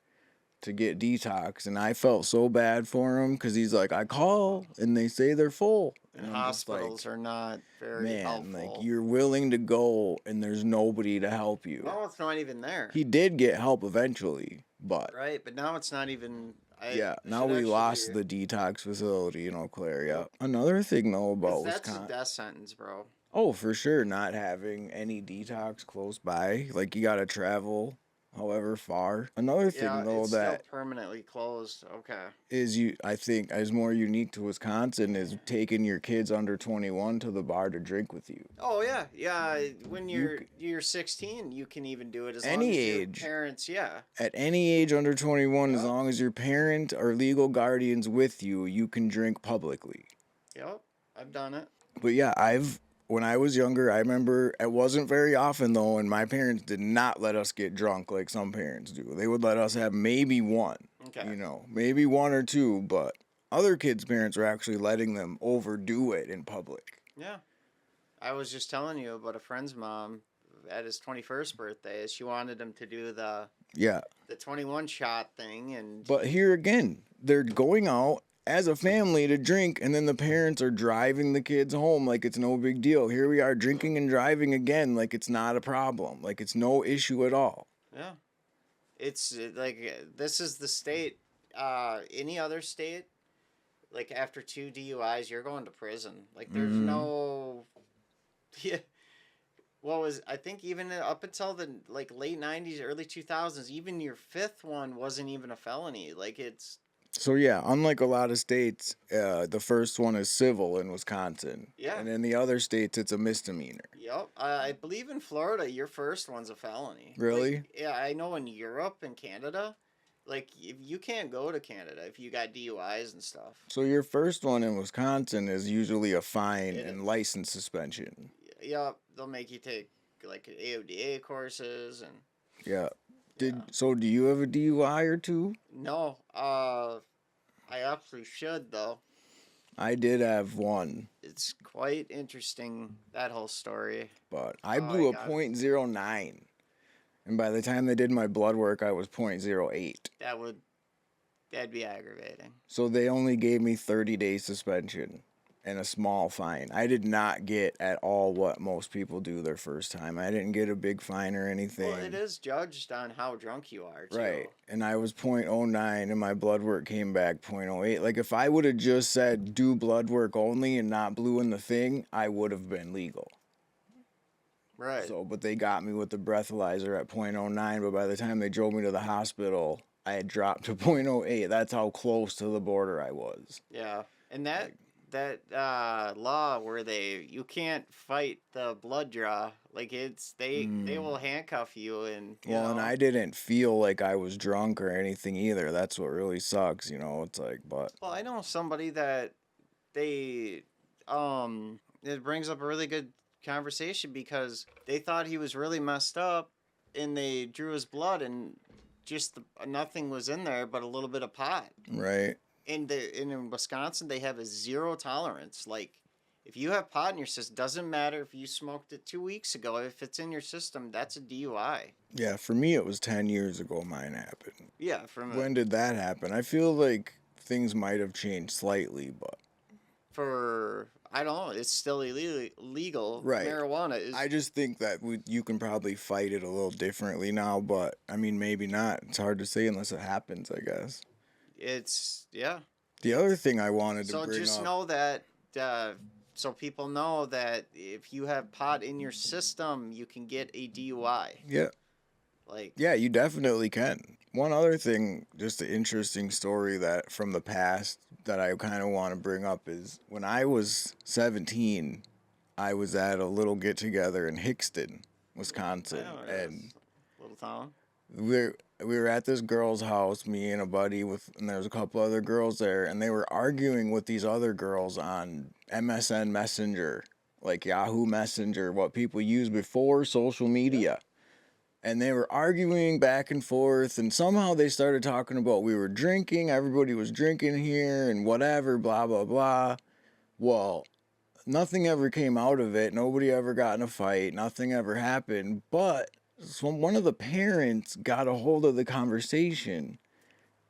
Speaker 1: to get detox. And I felt so bad for him because he's like, I call and they say they're full.
Speaker 2: And
Speaker 1: And I'm just
Speaker 2: hospitals
Speaker 1: like,
Speaker 2: are not very
Speaker 1: man, like
Speaker 2: helpful.
Speaker 1: you're willing to go and there's nobody to help you.
Speaker 2: No, it's not even there.
Speaker 1: He did get help eventually, but
Speaker 2: Right, but now it's not even
Speaker 1: yeah,
Speaker 2: I
Speaker 1: now
Speaker 2: should
Speaker 1: we
Speaker 2: actually
Speaker 1: lost the detox facility in Eau Claire. Yeah.
Speaker 2: yep.
Speaker 1: Another thing though
Speaker 2: Cuz
Speaker 1: about
Speaker 2: that's a
Speaker 1: Wisconsin.
Speaker 2: death sentence, bro.
Speaker 1: Oh, for sure, not having any detox close by. Like you gotta travel however far. Another thing
Speaker 2: Yeah,
Speaker 1: though
Speaker 2: it's still
Speaker 1: that
Speaker 2: permanently closed. Okay.
Speaker 1: is I think is more unique to Wisconsin is taking your kids under 21 to the bar to drink with you.
Speaker 2: Oh yeah, yeah. When
Speaker 1: You
Speaker 2: you're 16, you can even do it as long
Speaker 1: any
Speaker 2: as your
Speaker 1: age
Speaker 2: parents. Yeah.
Speaker 1: at any age under 21 as
Speaker 2: Yep.
Speaker 1: long as your parent or legal guardians with you, you can drink publicly.
Speaker 2: Yep. I've done it.
Speaker 1: But yeah, I've when I was younger, I remember it wasn't very often though, and my parents did not let us get drunk like some parents do. They would let us have maybe one,
Speaker 2: Okay.
Speaker 1: maybe one or two, but other kids' parents were actually letting them overdo it in public.
Speaker 2: Yeah. I was just telling you about a friend's mom at his 21st birthday. She wanted him to do
Speaker 1: Yeah,
Speaker 2: the 21 shot thing, and
Speaker 1: but here again, they're going out as a family to drink, and then the parents are driving the kids home like it's no big deal. Here we are drinking and driving again like it's not a problem, like it's no issue at all.
Speaker 2: yeah, it's like this is the state. Any other state, like after two DUIs, you're going to prison. Like there's
Speaker 1: Mm-hmm.
Speaker 2: no. Yeah, what was I think even up until the like late '90s, early 2000s, even your fifth one wasn't even a felony. Like it's
Speaker 1: So yeah, unlike a lot of states, the first one is civil in Wisconsin,
Speaker 2: yeah,
Speaker 1: and in the other states it's a misdemeanor.
Speaker 2: yep. I believe in Florida, your first one's a felony. Like
Speaker 1: Really?
Speaker 2: yeah, I know in Europe and Canada, like if you can't go to Canada if you got DUIs and stuff.
Speaker 1: So your first one in Wisconsin is usually a fine
Speaker 2: It
Speaker 1: and
Speaker 2: is.
Speaker 1: license suspension.
Speaker 2: Yep, they'll make you take like AODA courses and
Speaker 1: Yeah.
Speaker 2: yeah.
Speaker 1: Do you have a DUI or two?
Speaker 2: No, I actually should though.
Speaker 1: I did have one,
Speaker 2: It's quite interesting that whole story.
Speaker 1: but I
Speaker 2: Oh,
Speaker 1: blew
Speaker 2: I
Speaker 1: a
Speaker 2: got
Speaker 1: .09, and by the time they did my blood work, I was .08.
Speaker 2: that would that'd be aggravating.
Speaker 1: So they only gave me 30-day suspension and a small fine. I did not get at all what most people do their first time. I didn't get a big fine or
Speaker 2: Well, it
Speaker 1: anything.
Speaker 2: is judged on how drunk you are
Speaker 1: Right.
Speaker 2: too.
Speaker 1: And I was .09 and my blood work came back .08. Like if I would have just said do blood work only and not blew in the thing, I would have been legal.
Speaker 2: Right.
Speaker 1: So, but they got me with the breathalyzer at .09, but by the time they drove me to the hospital, I had dropped to .08. That's how close to the border I was.
Speaker 2: Yeah. And that
Speaker 1: Like,
Speaker 2: law where you can't fight the blood draw. Like it's they
Speaker 1: mm.
Speaker 2: will handcuff you and you
Speaker 1: Well, and
Speaker 2: know.
Speaker 1: I didn't feel like I was drunk or anything either. That's what really sucks, you know. It's like, but
Speaker 2: Well, I know somebody that they it brings up a really good conversation because they thought he was really messed up and they drew his blood and just nothing was in there but a little bit of pot.
Speaker 1: right,
Speaker 2: And in Wisconsin they have a zero tolerance. Like if you have pot in your system, doesn't matter if you smoked it 2 weeks ago. If it's in your system, that's a DUI.
Speaker 1: yeah. For me, it was 10 years ago. Mine happened.
Speaker 2: Yeah, from a,
Speaker 1: When did that happen? I feel like things might have changed slightly, but
Speaker 2: for I don't know. It's still illegal. Legal
Speaker 1: right.
Speaker 2: marijuana is.
Speaker 1: I just think that you can probably fight it a little differently now, but I mean, maybe not. It's hard to say unless it happens, I guess.
Speaker 2: It's yeah.
Speaker 1: The other thing I wanted to
Speaker 2: So
Speaker 1: bring
Speaker 2: just
Speaker 1: up,
Speaker 2: know that, so people know that if you have pot in your system, you can get a DUI.
Speaker 1: yeah,
Speaker 2: Like,
Speaker 1: yeah, you definitely can. One other thing, just an interesting story that from the past that I kind of want to bring up is when I was 17, I was at a little get together in Hickston,
Speaker 2: I
Speaker 1: Wisconsin,
Speaker 2: know it
Speaker 1: and
Speaker 2: is. Little town.
Speaker 1: we were at this girl's house, me and a buddy and there was a couple other girls there, and they were arguing with these other girls on MSN Messenger, like Yahoo Messenger, what people use before social media. And they were arguing back and forth, and somehow they started talking about we were drinking, everybody was drinking here, and whatever, blah blah blah. Well, nothing ever came out of it. Nobody ever got in a fight. Nothing ever happened. But one of the parents got a hold of the conversation,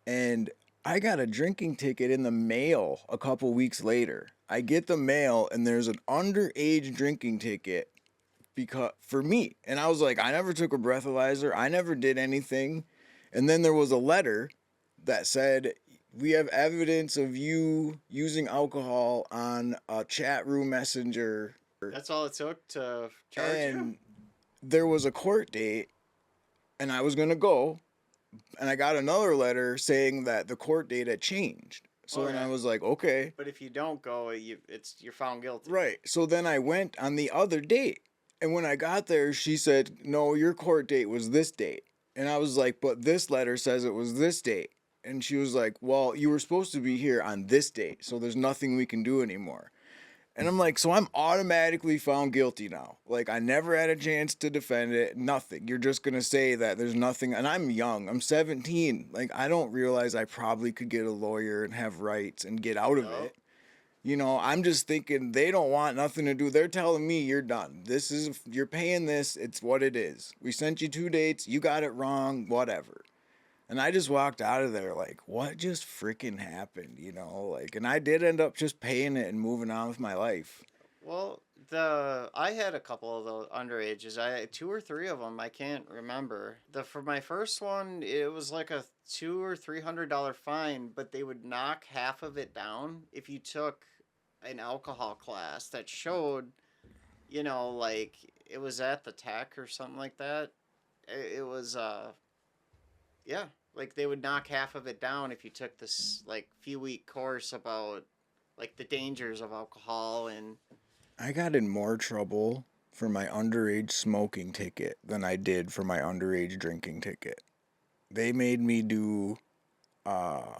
Speaker 1: and I got a drinking ticket in the mail a couple weeks later. I get the mail, and there's an underage drinking ticket because for me, and I was like, I never took a breathalyzer. I never did anything. And then there was a letter that said, we have evidence of you using alcohol on a chat room messenger.
Speaker 2: That's all it took to charge you.
Speaker 1: And there was a court date, and I was going to go. And I got another letter saying that the court date had changed. So
Speaker 2: Oh
Speaker 1: then I
Speaker 2: yeah.
Speaker 1: was like, okay.
Speaker 2: But if you don't go, you're found guilty.
Speaker 1: Right. So then I went on the other date. And when I got there, she said, no, your court date was this date. And I was like, but this letter says it was this date. And she was like, well, you were supposed to be here on this date. So there's nothing we can do anymore. And I'm like, so I'm automatically found guilty now. Like, I never had a chance to defend it. Nothing. You're just going to say that there's nothing. And I'm young. I'm 17. Like, I don't realize I probably could get a lawyer and have rights and get out of
Speaker 2: No.
Speaker 1: it. You know, I'm just thinking they don't want nothing to do. They're telling me you're done. You're paying this. It's what it is. We sent you 2 dates. You got it wrong. Whatever. And I just walked out of there like, what just freaking happened? You know, like, and I did end up just paying it and moving on with my life.
Speaker 2: Well, I had a couple of those underages. I two or three of them. I can't remember. For my first one, it was like a $200 or $300 fine, but they would knock half of it down if you took an alcohol class that showed, like it was at the tech or something like that. It was yeah, like they would knock half of it down if you took this like few week course about like the dangers of alcohol and
Speaker 1: I got in more trouble for my underage smoking ticket than I did for my underage drinking ticket. They made me do uh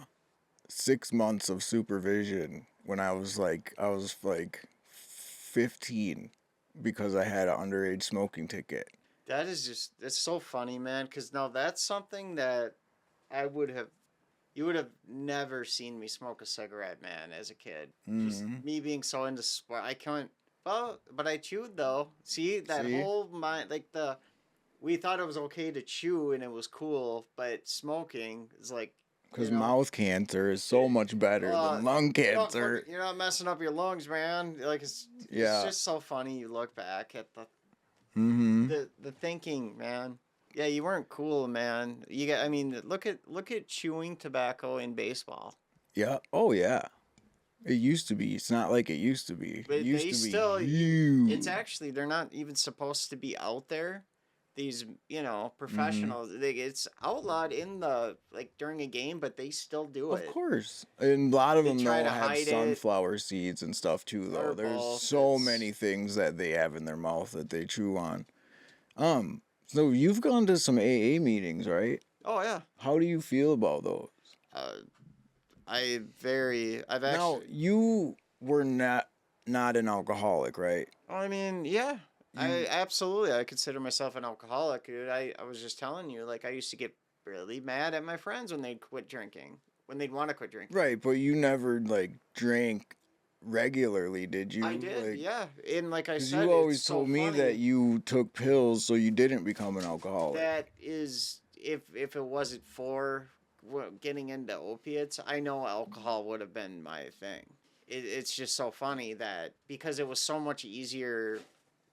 Speaker 1: 6 months of supervision when I was like 15 because I had an underage smoking ticket.
Speaker 2: that is just it's so funny, man, cuz now that's something that I would have you would have never seen me smoke a cigarette, man, as a kid. Just
Speaker 1: Hmm.
Speaker 2: me being so into sport. I can't well, but I chewed though. See, that
Speaker 1: See,
Speaker 2: whole mind like the we thought it was okay to chew and it was cool, but smoking is like, you
Speaker 1: because
Speaker 2: know,
Speaker 1: mouth cancer is so
Speaker 2: it,
Speaker 1: much better
Speaker 2: uh,
Speaker 1: than lung cancer.
Speaker 2: you're not messing up your lungs, man. Like it's
Speaker 1: Yeah.
Speaker 2: just so funny. You look back at
Speaker 1: Hmm.
Speaker 2: the thinking, man. Yeah, you weren't cool, man. You got. I mean, look at chewing tobacco in baseball.
Speaker 1: Yeah. Oh yeah. It used to be. It's not like it used to be. It
Speaker 2: But
Speaker 1: used
Speaker 2: they
Speaker 1: to be
Speaker 2: still you. It's
Speaker 1: huge.
Speaker 2: actually they're not even supposed to be out there. These
Speaker 1: Hmm.
Speaker 2: professionals. It's outlawed in the like during a game, but they still do
Speaker 1: Of
Speaker 2: it.
Speaker 1: course. And a lot of
Speaker 2: They
Speaker 1: them,
Speaker 2: try
Speaker 1: though,
Speaker 2: to
Speaker 1: have
Speaker 2: hide it
Speaker 1: sunflower seeds and stuff, too, though.
Speaker 2: or
Speaker 1: There's
Speaker 2: both.
Speaker 1: so many
Speaker 2: It's
Speaker 1: things that they have in their mouth that they chew on. So you've gone to some AA meetings, right?
Speaker 2: oh yeah.
Speaker 1: How do you feel about those?
Speaker 2: Uh, I've
Speaker 1: Now,
Speaker 2: actually
Speaker 1: you were not an alcoholic, right?
Speaker 2: I mean, yeah. I
Speaker 1: You
Speaker 2: absolutely I consider myself an alcoholic, dude. I was just telling you, like I used to get really mad at my friends when they'd quit drinking. When they'd want to quit drinking.
Speaker 1: right, but you never like drank regularly, did
Speaker 2: I
Speaker 1: you?
Speaker 2: did,
Speaker 1: Like,
Speaker 2: yeah. And like I
Speaker 1: because you
Speaker 2: said, it's
Speaker 1: always
Speaker 2: so
Speaker 1: told me that
Speaker 2: funny
Speaker 1: you took pills so you didn't become an alcoholic.
Speaker 2: that is if it wasn't for getting into opiates, I know alcohol would have been my thing. It's just so funny that because it was so much easier,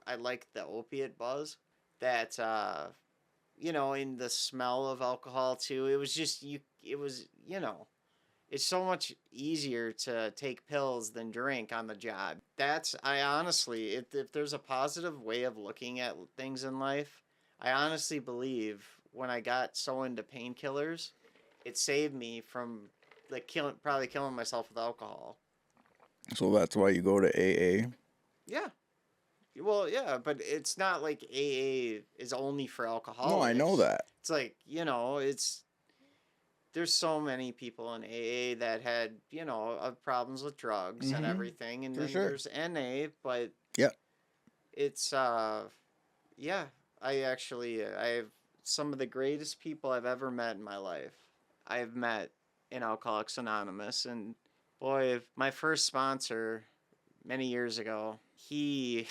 Speaker 2: I like the opiate buzz that in the smell of alcohol too. It was just you. It was it's so much easier to take pills than drink on the job. That's I honestly, if there's a positive way of looking at things in life, I honestly believe when I got so into painkillers, it saved me from like probably killing myself with alcohol.
Speaker 1: So that's why you go to AA.
Speaker 2: Yeah. Well, yeah, but it's not like AA is only for
Speaker 1: No, I know
Speaker 2: alcoholics.
Speaker 1: that.
Speaker 2: It's like, it's there's so many people in AA that had, problems with drugs and
Speaker 1: Mm-hmm.
Speaker 2: everything, and
Speaker 1: For
Speaker 2: then
Speaker 1: sure.
Speaker 2: there's NA, but
Speaker 1: Yep.
Speaker 2: it's yeah, I have some of the greatest people I've ever met in my life. I've met in Alcoholics Anonymous, and boy, my first sponsor many years ago, he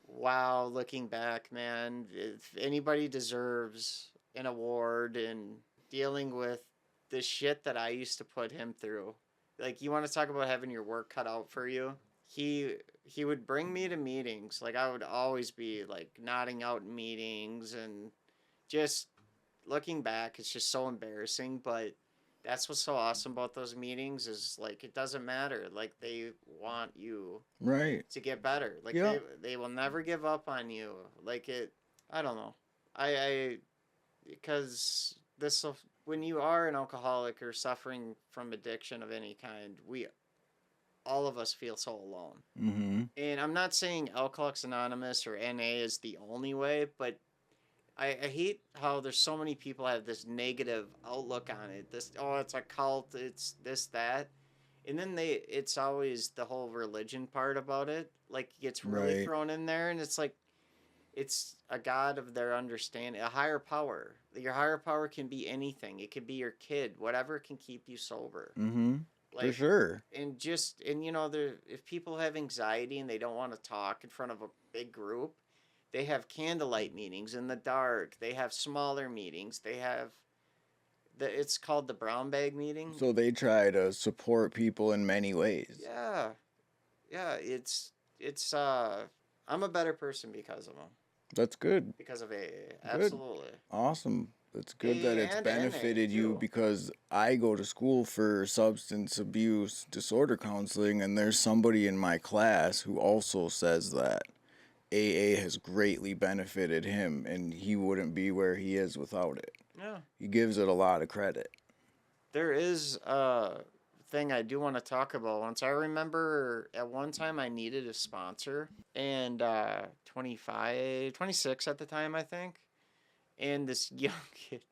Speaker 2: wow, looking back, man, if anybody deserves an award and dealing with the shit that I used to put him through. Like you want to talk about having your work cut out for you? He would bring me to meetings. Like I would always be like nodding out in meetings and just looking back, it's just so embarrassing, but that's what's so awesome about those meetings is like it doesn't matter. Like they want you
Speaker 1: Right.
Speaker 2: to get better. Like
Speaker 1: Yep.
Speaker 2: they will never give up on you. Like it I don't know. I because this when you are an alcoholic or suffering from addiction of any kind, we all of us feel so alone.
Speaker 1: Mm-hmm.
Speaker 2: And I'm not saying Alcoholics Anonymous or NA is the only way, but I hate how there's so many people have this negative outlook on it. This it's a cult, it's this that, and then it's always the whole religion part about it like gets really
Speaker 1: Right.
Speaker 2: thrown in there, and it's like it's a god of their understanding, a higher power. Your higher power can be anything. It could be your kid, whatever can keep you sober.
Speaker 1: Mm-hmm. For
Speaker 2: Like
Speaker 1: sure.
Speaker 2: and there if people have anxiety and they don't want to talk in front of a big group, they have candlelight meetings in the dark. They have smaller meetings. They have it's called the brown bag meeting.
Speaker 1: So they try to support people in many ways.
Speaker 2: Yeah. Yeah, it's I'm a better person because of them.
Speaker 1: That's good.
Speaker 2: Because of AA.
Speaker 1: Good.
Speaker 2: Absolutely.
Speaker 1: Awesome. It's good that
Speaker 2: AA
Speaker 1: it's
Speaker 2: and NA
Speaker 1: benefited you
Speaker 2: too.
Speaker 1: because I go to school for substance abuse disorder counseling, and there's somebody in my class who also says that. AA has greatly benefited him, and he wouldn't be where he is without it.
Speaker 2: Yeah.
Speaker 1: He gives it a lot of credit.
Speaker 2: There is a thing I do want to talk about. Once I remember at one time I needed a sponsor, and 25, 26 at the time, I think. And this young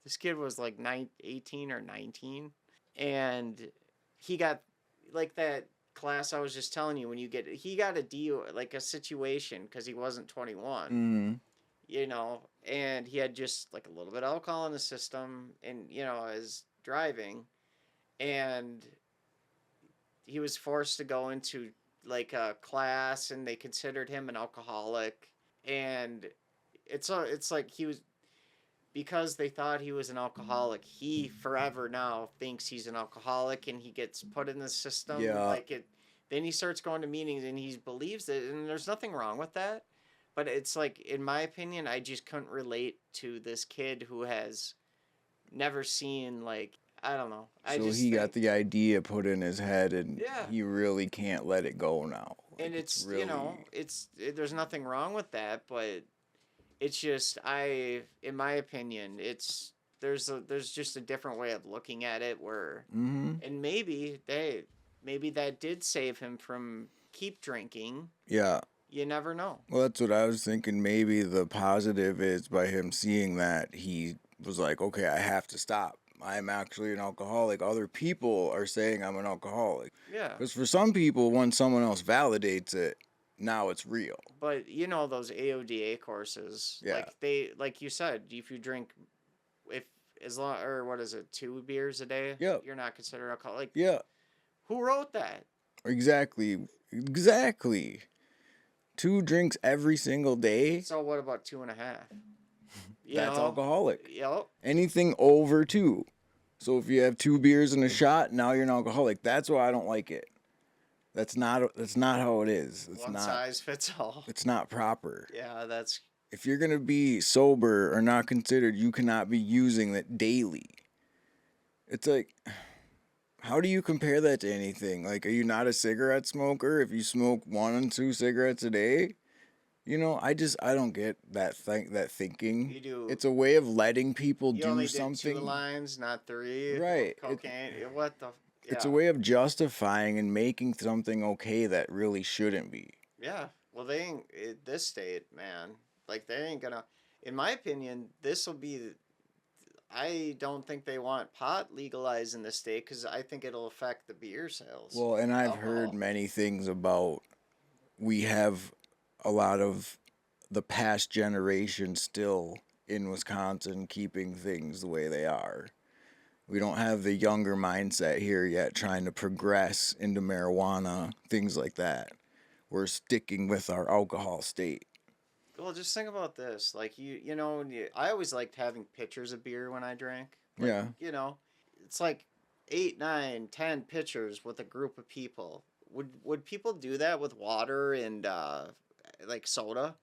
Speaker 2: this kid was like 18 or 19. And he got like that class I was just telling you when he got a deal, like a situation because he wasn't 21,
Speaker 1: Mm-hmm.
Speaker 2: and he had just like a little bit of alcohol in the system and, as driving. And he was forced to go into like a class and they considered him an alcoholic. And it's like he was, because they thought he was an alcoholic, he forever now thinks he's an alcoholic and he gets put in the system
Speaker 1: Yeah.
Speaker 2: like it. Then he starts going to meetings and he believes it, and there's nothing wrong with that. But it's like, in my opinion, I just couldn't relate to this kid who has never seen, like, I don't know. I
Speaker 1: So
Speaker 2: just
Speaker 1: he got
Speaker 2: think,
Speaker 1: the idea put in his head, and
Speaker 2: yeah.
Speaker 1: he really can't let it go now.
Speaker 2: And
Speaker 1: Like it's
Speaker 2: it's,
Speaker 1: really.
Speaker 2: there's nothing wrong with that, but it's just, in my opinion, there's just a different way of looking at it where,
Speaker 1: Mm-hmm.
Speaker 2: and maybe that did save him from keep drinking.
Speaker 1: Yeah.
Speaker 2: You never know.
Speaker 1: Well, that's what I was thinking. Maybe the positive is by him seeing that he was like, okay, I have to stop. I'm actually an alcoholic. Other people are saying I'm an alcoholic.
Speaker 2: Yeah.
Speaker 1: Because for some people, when someone else validates it, now it's real.
Speaker 2: But those AODA courses,
Speaker 1: Yeah.
Speaker 2: like you said, if you drink, if as long, or what is it, 2 beers a day,
Speaker 1: Yep.
Speaker 2: you're not considered alcoholic. Like,
Speaker 1: Yeah.
Speaker 2: who wrote that?
Speaker 1: Exactly. Exactly. 2 drinks every single day.
Speaker 2: So what about 2.5?
Speaker 1: That's alcoholic.
Speaker 2: Yep.
Speaker 1: Anything over 2. So if you have 2 beers and a shot, now you're an alcoholic. That's why I don't like it. That's not how it is.
Speaker 2: One size fits all.
Speaker 1: It's not proper.
Speaker 2: Yeah, that's,
Speaker 1: If you're gonna be sober or not considered, you cannot be using it daily. It's like, how do you compare that to anything? Like, are you not a cigarette smoker if you smoke 1 and 2 cigarettes a day? I don't get that thinking.
Speaker 2: you do.
Speaker 1: It's a way of letting people
Speaker 2: You
Speaker 1: do
Speaker 2: only did 2
Speaker 1: something.
Speaker 2: lines, not 3.
Speaker 1: Right.
Speaker 2: Cocaine. What the?
Speaker 1: It's
Speaker 2: Yeah.
Speaker 1: a way of justifying and making something okay that really shouldn't be.
Speaker 2: Yeah. Well, they ain't this state, man. Like, they ain't gonna. In my opinion, this will be. I don't think they want pot legalized in this state because I think it'll affect the beer sales.
Speaker 1: Well, and I've heard
Speaker 2: Alcohol.
Speaker 1: many things about we have a lot of the past generation still in Wisconsin keeping things the way they are. We don't have the younger mindset here yet trying to progress into marijuana, things like that. We're sticking with our alcohol state.
Speaker 2: Well, just think about this. Like, I always liked having pitchers of beer when I drank. Like,
Speaker 1: Yeah.
Speaker 2: it's like 8, 9, 10 pitchers with a group of people. Would people do that with water and like soda?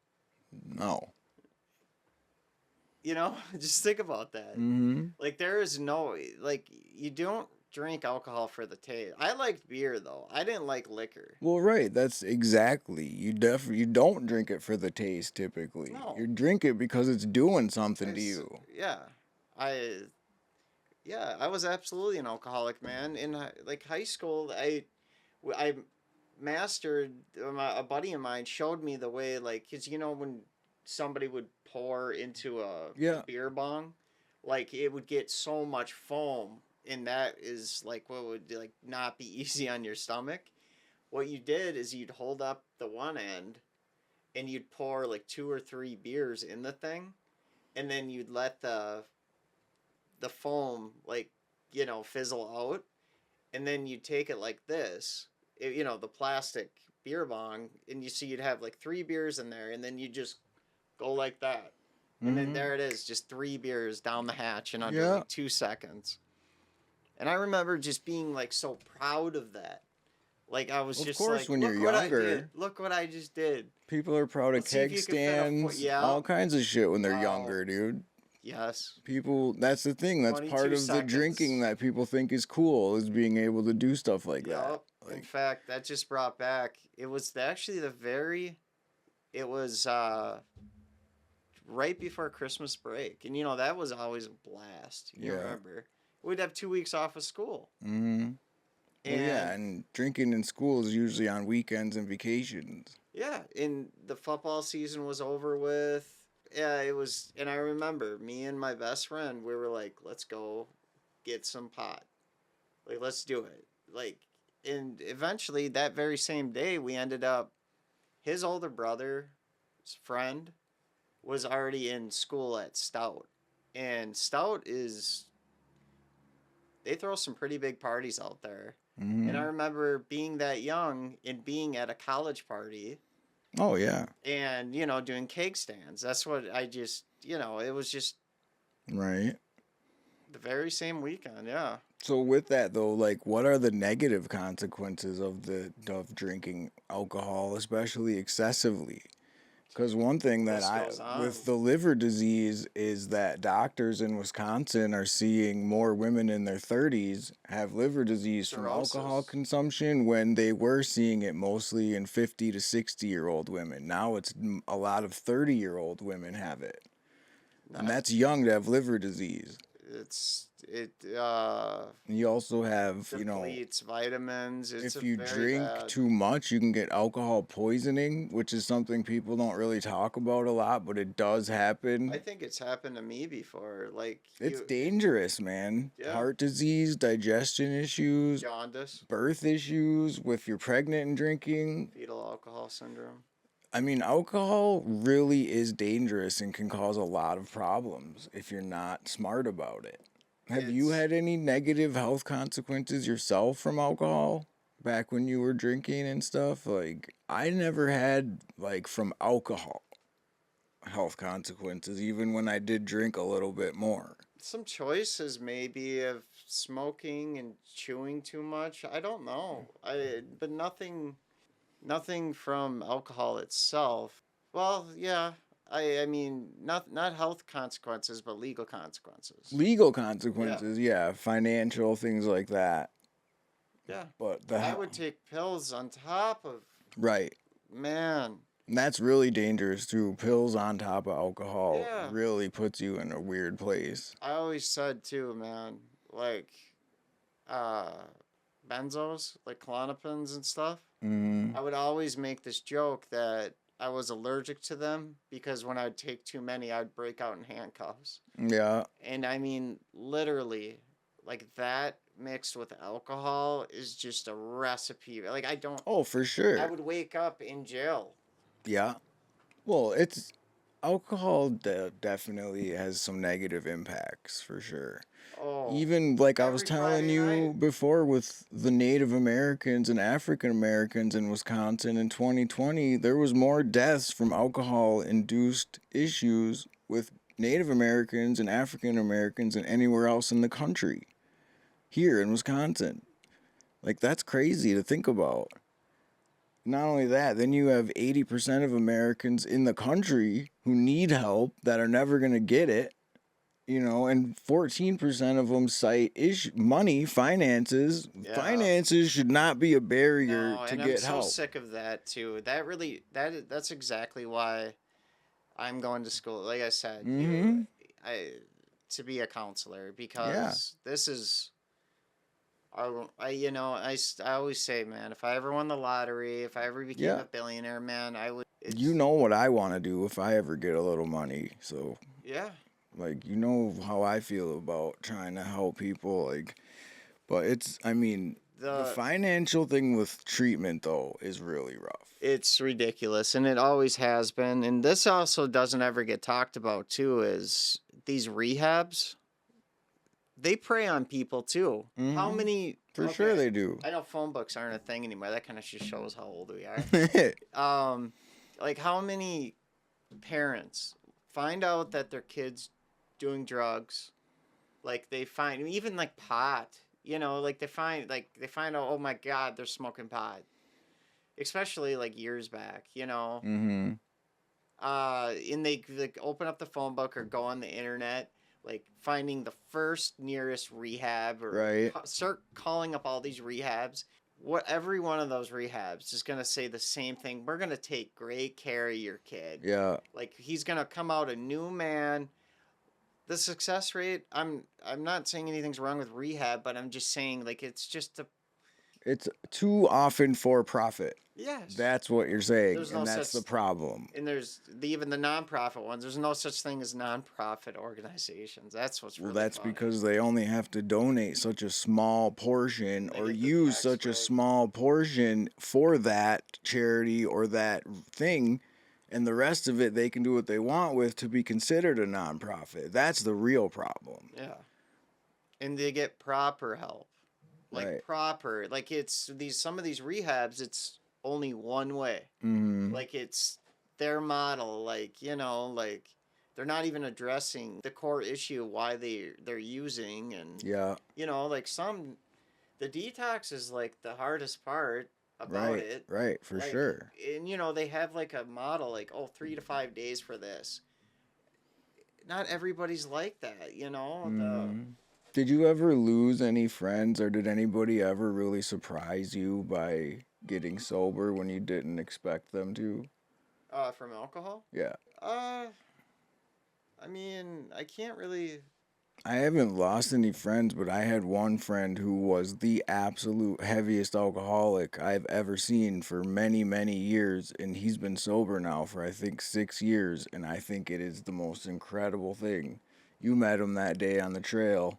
Speaker 1: No.
Speaker 2: Just think about that.
Speaker 1: Mm-hmm.
Speaker 2: Like, there is no, like, you don't drink alcohol for the taste. I liked beer though. I didn't like liquor.
Speaker 1: Well, right. That's exactly. You don't drink it for the taste typically.
Speaker 2: No.
Speaker 1: You drink it because it's doing something to you.
Speaker 2: Yeah. I I was absolutely an alcoholic, man. In like high school, I mastered. A buddy of mine showed me the way, like, cause when somebody would pour into a
Speaker 1: Yeah.
Speaker 2: beer bong, like it would get so much foam, and that is like what would like not be easy on your stomach. What you did is you'd hold up the one end, and you'd pour like 2 or 3 beers in the thing, and then you'd let the foam, like, fizzle out, and then you take it like this, the plastic beer bong, and you see you'd have like 3 beers in there, and then you just go like that, and then
Speaker 1: Mm-hmm.
Speaker 2: there it is, just 3 beers down the hatch in under
Speaker 1: Yeah.
Speaker 2: like 2 seconds. And I remember just being like so proud of that. Like, I was
Speaker 1: Of
Speaker 2: just
Speaker 1: course,
Speaker 2: like,
Speaker 1: when
Speaker 2: look
Speaker 1: you're
Speaker 2: what I
Speaker 1: younger.
Speaker 2: did. Look what I just did.
Speaker 1: People are proud of
Speaker 2: Let's see if
Speaker 1: keg
Speaker 2: you can fit a
Speaker 1: stands,
Speaker 2: yeah.
Speaker 1: all kinds of shit when they're
Speaker 2: Wow.
Speaker 1: younger, dude.
Speaker 2: Yes.
Speaker 1: People, that's the thing. That's
Speaker 2: 22
Speaker 1: part of the
Speaker 2: seconds.
Speaker 1: drinking that people think is cool, is being able to do stuff like
Speaker 2: Yep.
Speaker 1: that.
Speaker 2: In
Speaker 1: Like,
Speaker 2: fact, that just brought back. It was actually the very It was right before Christmas break, and that was always a blast. You
Speaker 1: Yeah.
Speaker 2: remember? We'd have 2 weeks off of school,
Speaker 1: Mm-hmm. Well, yeah,
Speaker 2: and
Speaker 1: and drinking in school is usually on weekends and vacations.
Speaker 2: yeah, and the football season was over with. Yeah, it was, and I remember me and my best friend. We were like, "Let's go get some pot. Like, let's do it." Like, and eventually, that very same day, we ended up. His older brother's friend was already in school at Stout, and Stout is they throw some pretty big parties out there. And I
Speaker 1: Mm-hmm.
Speaker 2: remember being that young and being at a college party
Speaker 1: Oh yeah.
Speaker 2: and doing cake stands. That's what I just it was just
Speaker 1: Right.
Speaker 2: the very same weekend. Yeah,
Speaker 1: So with that though, like what are the negative consequences of drinking alcohol, especially excessively? Because one thing that
Speaker 2: list goes on.
Speaker 1: with the liver disease is that doctors in Wisconsin are seeing more women in their 30s have liver disease from alcohol
Speaker 2: Cirrhosis.
Speaker 1: consumption when they were seeing it mostly in 50 to 60-year-old women. Now it's a lot of 30-year-old women have it. And
Speaker 2: Not
Speaker 1: that's young to have liver disease.
Speaker 2: it
Speaker 1: And you also have,
Speaker 2: depletes vitamins. It's a
Speaker 1: if you
Speaker 2: very
Speaker 1: drink
Speaker 2: bad.
Speaker 1: too much, you can get alcohol poisoning, which is something people don't really talk about a lot, but it does
Speaker 2: I
Speaker 1: happen.
Speaker 2: think it's happened to me before. Like
Speaker 1: It's dangerous, man.
Speaker 2: yeah,
Speaker 1: Heart disease, digestion issues,
Speaker 2: jaundice,
Speaker 1: birth issues with you're pregnant and drinking.
Speaker 2: fetal alcohol syndrome.
Speaker 1: I mean, alcohol really is dangerous and can cause a lot of problems if you're not smart about it. Have you
Speaker 2: It's
Speaker 1: had any negative health consequences yourself from alcohol back when you were drinking and stuff? Like, I never had, like, from alcohol health consequences, even when I did drink a little bit more.
Speaker 2: some choices maybe of smoking and chewing too much. I don't know. But nothing from alcohol itself. Well, yeah. I mean not health consequences, but legal consequences.
Speaker 1: Legal
Speaker 2: Yeah.
Speaker 1: consequences, yeah, financial things like that.
Speaker 2: Yeah.
Speaker 1: But
Speaker 2: I would take pills on top of
Speaker 1: right.
Speaker 2: man.
Speaker 1: And that's really dangerous too. Pills on top of alcohol
Speaker 2: Yeah.
Speaker 1: really puts you in a weird place.
Speaker 2: I always said too, man, like uh benzos, like Klonopins and stuff.
Speaker 1: Mm,
Speaker 2: I would always make this joke that I was allergic to them because when I'd take too many, I'd break out in handcuffs.
Speaker 1: yeah.
Speaker 2: And I mean, literally, like that mixed with alcohol is just a recipe. Like,
Speaker 1: Oh, for
Speaker 2: I
Speaker 1: sure.
Speaker 2: would wake up in jail.
Speaker 1: Yeah. Well, it's alcohol definitely has some negative impacts for sure.
Speaker 2: Oh,
Speaker 1: Even like I was
Speaker 2: every
Speaker 1: telling
Speaker 2: Friday night.
Speaker 1: you before with the Native Americans and African Americans in Wisconsin in 2020, there was more deaths from alcohol induced issues with Native Americans and African Americans than anywhere else in the country. Here in Wisconsin. Like that's crazy to think about. Not only that, then you have 80% of Americans in the country who need help that are never going to get it, and 14% of them cite money, finances.
Speaker 2: Yeah.
Speaker 1: Finances should not be a barrier
Speaker 2: No,
Speaker 1: to
Speaker 2: and I'm
Speaker 1: get
Speaker 2: so
Speaker 1: help.
Speaker 2: sick of that too. That's exactly why I'm going to school. Like I said,
Speaker 1: Mm-hmm.
Speaker 2: I to be a counselor
Speaker 1: Yeah.
Speaker 2: because this is I always say, man, if I ever won the lottery, if I ever became
Speaker 1: Yeah.
Speaker 2: a billionaire, man, I would.
Speaker 1: You
Speaker 2: It's
Speaker 1: know what I want to do if I ever get a little money. So,
Speaker 2: yeah.
Speaker 1: like, you know how I feel about trying to help people. Like, but I mean, the
Speaker 2: The
Speaker 1: financial thing with treatment, though, is really rough.
Speaker 2: It's ridiculous, and it always has been. And this also doesn't ever get talked about too. Is these rehabs? They prey on people too. How
Speaker 1: Mm-hmm.
Speaker 2: many?
Speaker 1: For sure
Speaker 2: Okay,
Speaker 1: they do.
Speaker 2: I know phone books aren't a thing anymore. That kind of just shows how old we are. Um, like how many parents find out that their kids doing drugs? Like they find even like pot. Like they find out. Oh my God, they're smoking pot. Especially like years back.
Speaker 1: Mm-hmm.
Speaker 2: And they like open up the phone book or go on the internet, like finding the first nearest rehab or
Speaker 1: Right.
Speaker 2: start calling up all these rehabs. what every one of those rehabs is going to say the same thing. We're going to take great care of your kid.
Speaker 1: Yeah,
Speaker 2: Like he's going to come out a new man. The success rate, I'm not saying anything's wrong with rehab, but I'm just saying like it's just a
Speaker 1: it's too often for profit.
Speaker 2: yes.
Speaker 1: That's what you're saying,
Speaker 2: There's no
Speaker 1: and
Speaker 2: such
Speaker 1: that's the problem.
Speaker 2: and there's even the nonprofit ones. There's no such thing as nonprofit organizations. That's what's
Speaker 1: Well,
Speaker 2: really
Speaker 1: that's
Speaker 2: funny.
Speaker 1: because they only have to donate such a small portion
Speaker 2: And they
Speaker 1: or
Speaker 2: get the
Speaker 1: use
Speaker 2: tax
Speaker 1: such a
Speaker 2: break.
Speaker 1: small portion for that charity or that thing, and the rest of it they can do what they want with to be considered a nonprofit. That's the real problem.
Speaker 2: Yeah. And they get proper help. Like
Speaker 1: Right.
Speaker 2: proper. Like it's these some of these rehabs it's only one way.
Speaker 1: Mm-hmm.
Speaker 2: Like it's their model, like, like they're not even addressing the core issue why they're using and
Speaker 1: Yeah.
Speaker 2: like some the detox is like the hardest part about
Speaker 1: Right.
Speaker 2: it.
Speaker 1: Right. For
Speaker 2: Like
Speaker 1: sure.
Speaker 2: and they have like a model like, oh, 3 to 5 days for this. Not everybody's like that, the
Speaker 1: Mm-hmm. Did you ever lose any friends, or did anybody ever really surprise you by getting sober when you didn't expect them to?
Speaker 2: from alcohol.
Speaker 1: Yeah.
Speaker 2: Uh, I mean, I can't really.
Speaker 1: I haven't lost any friends, but I had one friend who was the absolute heaviest alcoholic I've ever seen for many, many years. And he's been sober now for, I think, 6 years. And I think it is the most incredible thing. You met him that day on the trail.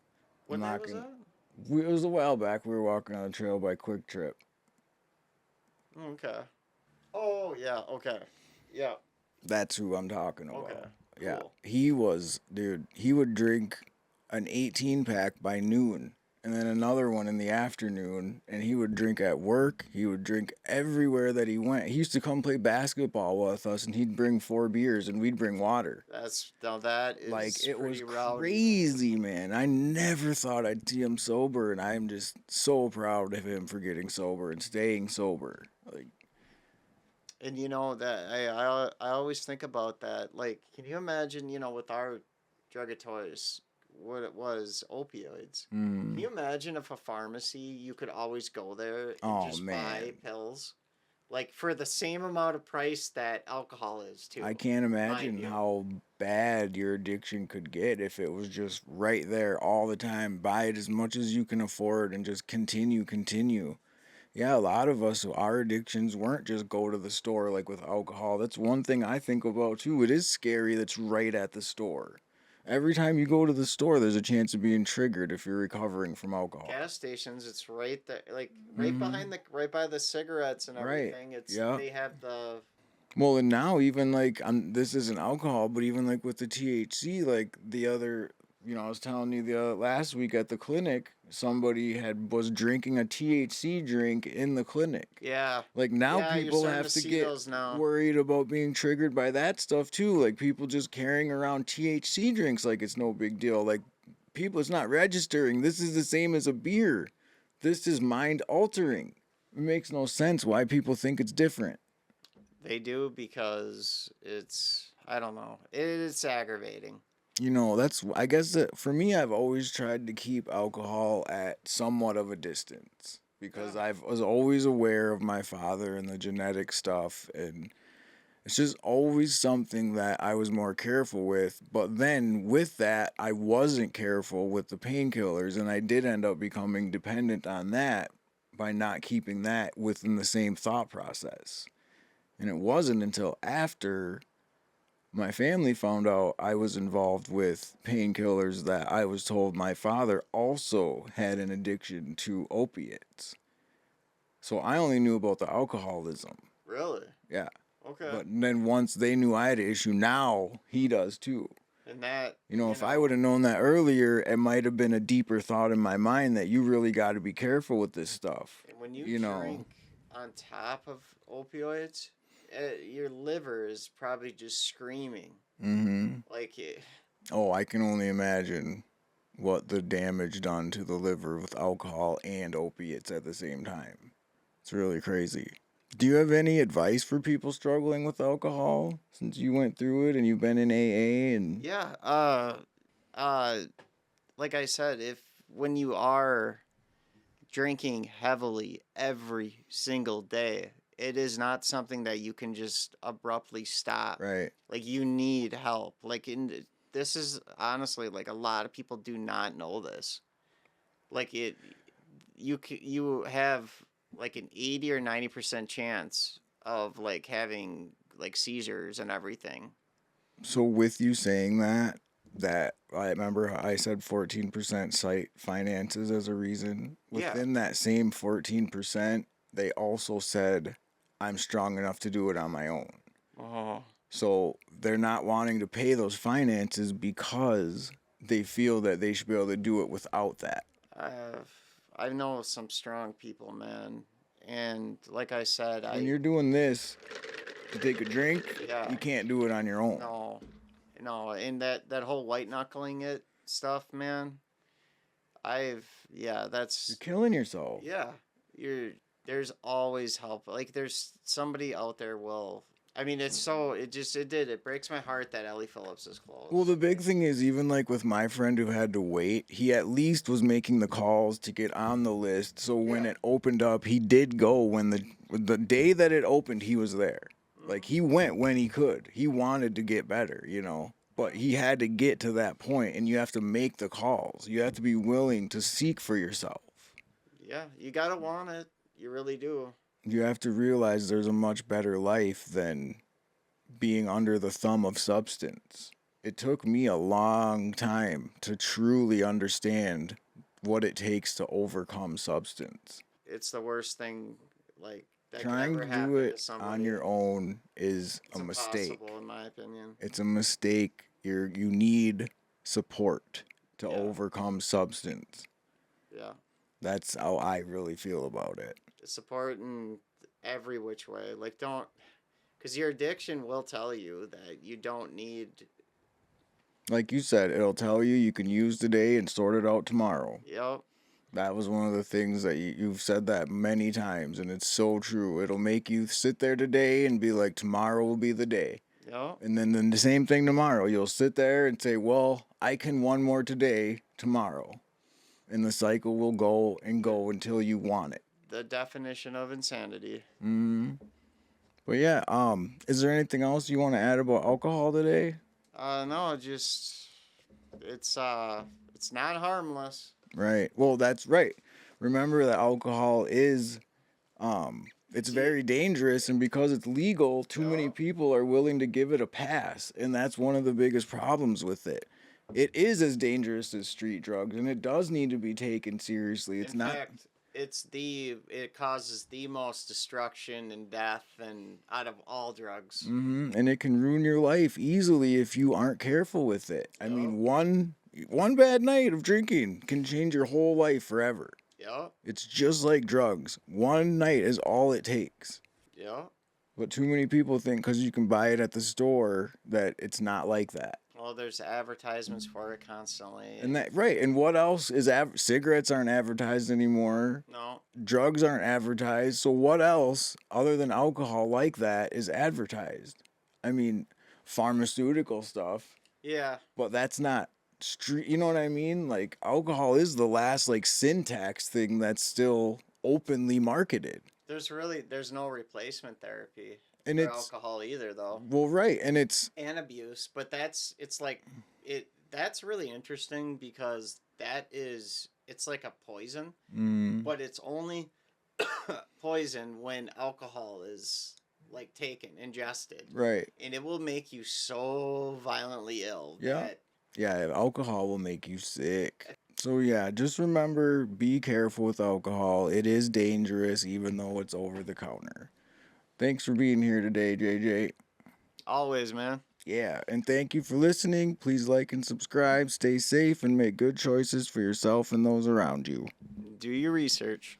Speaker 1: I'm
Speaker 2: What day
Speaker 1: not
Speaker 2: was
Speaker 1: going
Speaker 2: that?
Speaker 1: to. It was a while back. We were walking on the trail by Quick Trip.
Speaker 2: Okay. Oh yeah. Okay. Yeah.
Speaker 1: That's who I'm talking
Speaker 2: Okay.
Speaker 1: about. Yeah.
Speaker 2: Cool.
Speaker 1: He was, dude, he would drink an 18 pack by noon and then another one in the afternoon. And he would drink at work. He would drink everywhere that he went. He used to come play basketball with us and he'd bring 4 beers and we'd bring water.
Speaker 2: That's now that
Speaker 1: Like,
Speaker 2: is
Speaker 1: it was
Speaker 2: pretty rowdy, man.
Speaker 1: crazy, man. I never thought I'd see him sober. And I'm just so proud of him for getting sober and staying sober. Like,
Speaker 2: And that I always think about that. Like, can you imagine? With our drug of choice, what it was opioids. Can
Speaker 1: mm,
Speaker 2: you imagine if a pharmacy you could always go there and
Speaker 1: oh,
Speaker 2: just buy
Speaker 1: man.
Speaker 2: pills, like for the same amount of price that alcohol is
Speaker 1: I
Speaker 2: too,
Speaker 1: can't
Speaker 2: mind
Speaker 1: imagine
Speaker 2: you.
Speaker 1: how bad your addiction could get if it was just right there all the time. Buy it as much as you can afford and just continue, continue. Yeah, a lot of us, our addictions weren't just go to the store like with alcohol. That's one thing I think about too. It is scary that's right at the store. Every time you go to the store, there's a chance of being triggered if you're recovering from alcohol.
Speaker 2: Gas stations, it's right there, like
Speaker 1: Mm-hmm.
Speaker 2: right by the cigarettes and
Speaker 1: Right.
Speaker 2: everything. It's
Speaker 1: Yeah.
Speaker 2: they have the
Speaker 1: Well, and now even like this isn't alcohol, but even like with the THC, like the other, I was telling you the last week at the clinic, somebody was drinking a THC drink in the clinic.
Speaker 2: yeah,
Speaker 1: Like now
Speaker 2: yeah. You're
Speaker 1: people
Speaker 2: starting to
Speaker 1: have to
Speaker 2: see
Speaker 1: get
Speaker 2: those now.
Speaker 1: worried about being triggered by that stuff too. Like people just carrying around THC drinks like it's no big deal. Like people, it's not registering. This is the same as a beer. This is mind altering. It makes no sense why people think it's different.
Speaker 2: They do because it's I don't know. It's aggravating.
Speaker 1: That's, I guess that for me, I've always tried to keep alcohol at somewhat of a distance because
Speaker 2: Yeah.
Speaker 1: I was always aware of my father and the genetic stuff. And it's just always something that I was more careful with. But then with that, I wasn't careful with the painkillers. And I did end up becoming dependent on that by not keeping that within the same thought process. And it wasn't until after my family found out I was involved with painkillers that I was told my father also had an addiction to opiates. So I only knew about the alcoholism.
Speaker 2: Really?
Speaker 1: Yeah.
Speaker 2: Okay.
Speaker 1: But then once they knew I had an issue, now he does too.
Speaker 2: And that,
Speaker 1: If I would have known that earlier, it might have been a deeper thought in my mind that you really got to be careful with this stuff.
Speaker 2: when you
Speaker 1: You know.
Speaker 2: drink on top of opioids, your liver is probably just screaming.
Speaker 1: Mhm.
Speaker 2: Like, it,
Speaker 1: Oh, I can only imagine what the damage done to the liver with alcohol and opiates at the same time. It's really crazy. Do you have any advice for people struggling with alcohol since you went through it and you've been in AA and
Speaker 2: yeah, uh, like I said, if when you are drinking heavily every single day. It is not something that you can just abruptly stop.
Speaker 1: Right.
Speaker 2: Like you need help. Like in this is honestly like a lot of people do not know this. Like you have like an 80 or 90% chance of like having like seizures and everything.
Speaker 1: So with you saying that, I remember I said 14% cite finances as a reason.
Speaker 2: Yeah.
Speaker 1: Within that same 14%, they also said I'm strong enough to do it on my own.
Speaker 2: Oh.
Speaker 1: So they're not wanting to pay those finances because they feel that they should be able to do it without that.
Speaker 2: Uh, I know some strong people, man. And like I said,
Speaker 1: When you're doing this to take a drink,
Speaker 2: yeah,
Speaker 1: you can't do it on your own.
Speaker 2: no, no, and that whole white knuckling it stuff, man. Yeah,
Speaker 1: You're
Speaker 2: that's
Speaker 1: killing yourself.
Speaker 2: yeah. You're there's always help. Like there's somebody out there will. I mean, it breaks my heart that Ellie Phillips is
Speaker 1: Well, the
Speaker 2: closed.
Speaker 1: big
Speaker 2: Like,
Speaker 1: thing is, even like with my friend who had to wait, he at least was making the calls to get on the list. So when
Speaker 2: yeah.
Speaker 1: it opened up, he did go when the day that it opened, he was there. Like
Speaker 2: Mm,
Speaker 1: he went when he could. He wanted to get better, you know. But
Speaker 2: yeah.
Speaker 1: he had to get to that point, and you have to make the calls. You have to be willing to seek for yourself.
Speaker 2: Yeah, you gotta want it. You really do.
Speaker 1: You have to realize there's a much better life than being under the thumb of substance. It took me a long time to truly understand what it takes to overcome substance.
Speaker 2: It's the worst thing like that could
Speaker 1: Trying
Speaker 2: ever
Speaker 1: to do
Speaker 2: happen to
Speaker 1: it on
Speaker 2: somebody.
Speaker 1: your own is
Speaker 2: It's
Speaker 1: a
Speaker 2: impossible
Speaker 1: mistake.
Speaker 2: in my opinion.
Speaker 1: It's a mistake. You need support to
Speaker 2: Yeah,
Speaker 1: overcome substance.
Speaker 2: yeah.
Speaker 1: That's how I really feel about it.
Speaker 2: Support in every which way. Like don't, because your addiction will tell you that you don't need.
Speaker 1: Like you said, it'll tell you you can use today and sort it out tomorrow.
Speaker 2: Yep,
Speaker 1: That was one of the things that you've said that many times, and it's so true. It'll make you sit there today and be like, tomorrow will be the day.
Speaker 2: yep,
Speaker 1: And then the same thing tomorrow. You'll sit there and say, well, I can one more today, tomorrow. And the cycle will go and
Speaker 2: the
Speaker 1: go until you want it.
Speaker 2: the definition of insanity.
Speaker 1: Hmm. But yeah, is there anything else you want to add about alcohol today?
Speaker 2: No, just it's uh, it's not harmless.
Speaker 1: Right. Well, that's right. Remember that alcohol is it's
Speaker 2: See,
Speaker 1: very dangerous, and because it's legal, too many
Speaker 2: yep.
Speaker 1: people are willing to give it a pass, and that's one of the biggest problems with it. It is as dangerous as street drugs, and it does need to be taken seriously.
Speaker 2: In
Speaker 1: It's not.
Speaker 2: fact, it causes the most destruction and death and out of all drugs.
Speaker 1: And it can ruin your life easily if you aren't careful with it. I
Speaker 2: Yep,
Speaker 1: mean, one bad night of drinking can change your whole life forever.
Speaker 2: yep,
Speaker 1: It's just like drugs. One night is all it takes.
Speaker 2: yep.
Speaker 1: But too many people think because you can buy it at the store that it's not like that.
Speaker 2: Well, there's advertisements for it constantly,
Speaker 1: And
Speaker 2: and
Speaker 1: that right. And what else is cigarettes aren't advertised anymore.
Speaker 2: no,
Speaker 1: Drugs aren't advertised. So what else other than alcohol like that is advertised? I mean, pharmaceutical stuff,
Speaker 2: yeah,
Speaker 1: but that's not street. You know what I mean? Like alcohol is the last like syntax thing that's still openly marketed.
Speaker 2: there's no replacement therapy
Speaker 1: And
Speaker 2: for
Speaker 1: it's
Speaker 2: alcohol either, though,
Speaker 1: well, right. And it's
Speaker 2: and abuse. But it's like it that's really interesting because it's like a poison,
Speaker 1: mm,
Speaker 2: but it's only poison when alcohol is like taken, ingested,
Speaker 1: right.
Speaker 2: and it will make you so violently ill
Speaker 1: Yeah.
Speaker 2: that
Speaker 1: Yeah, alcohol will make you sick. So yeah, just remember be careful with alcohol. It is dangerous even though it's over the counter. Thanks for being here today, JJ.
Speaker 2: always, man.
Speaker 1: Yeah, and thank you for listening. Please like and subscribe, stay safe, and make good choices for yourself and those around you.
Speaker 2: Do your research.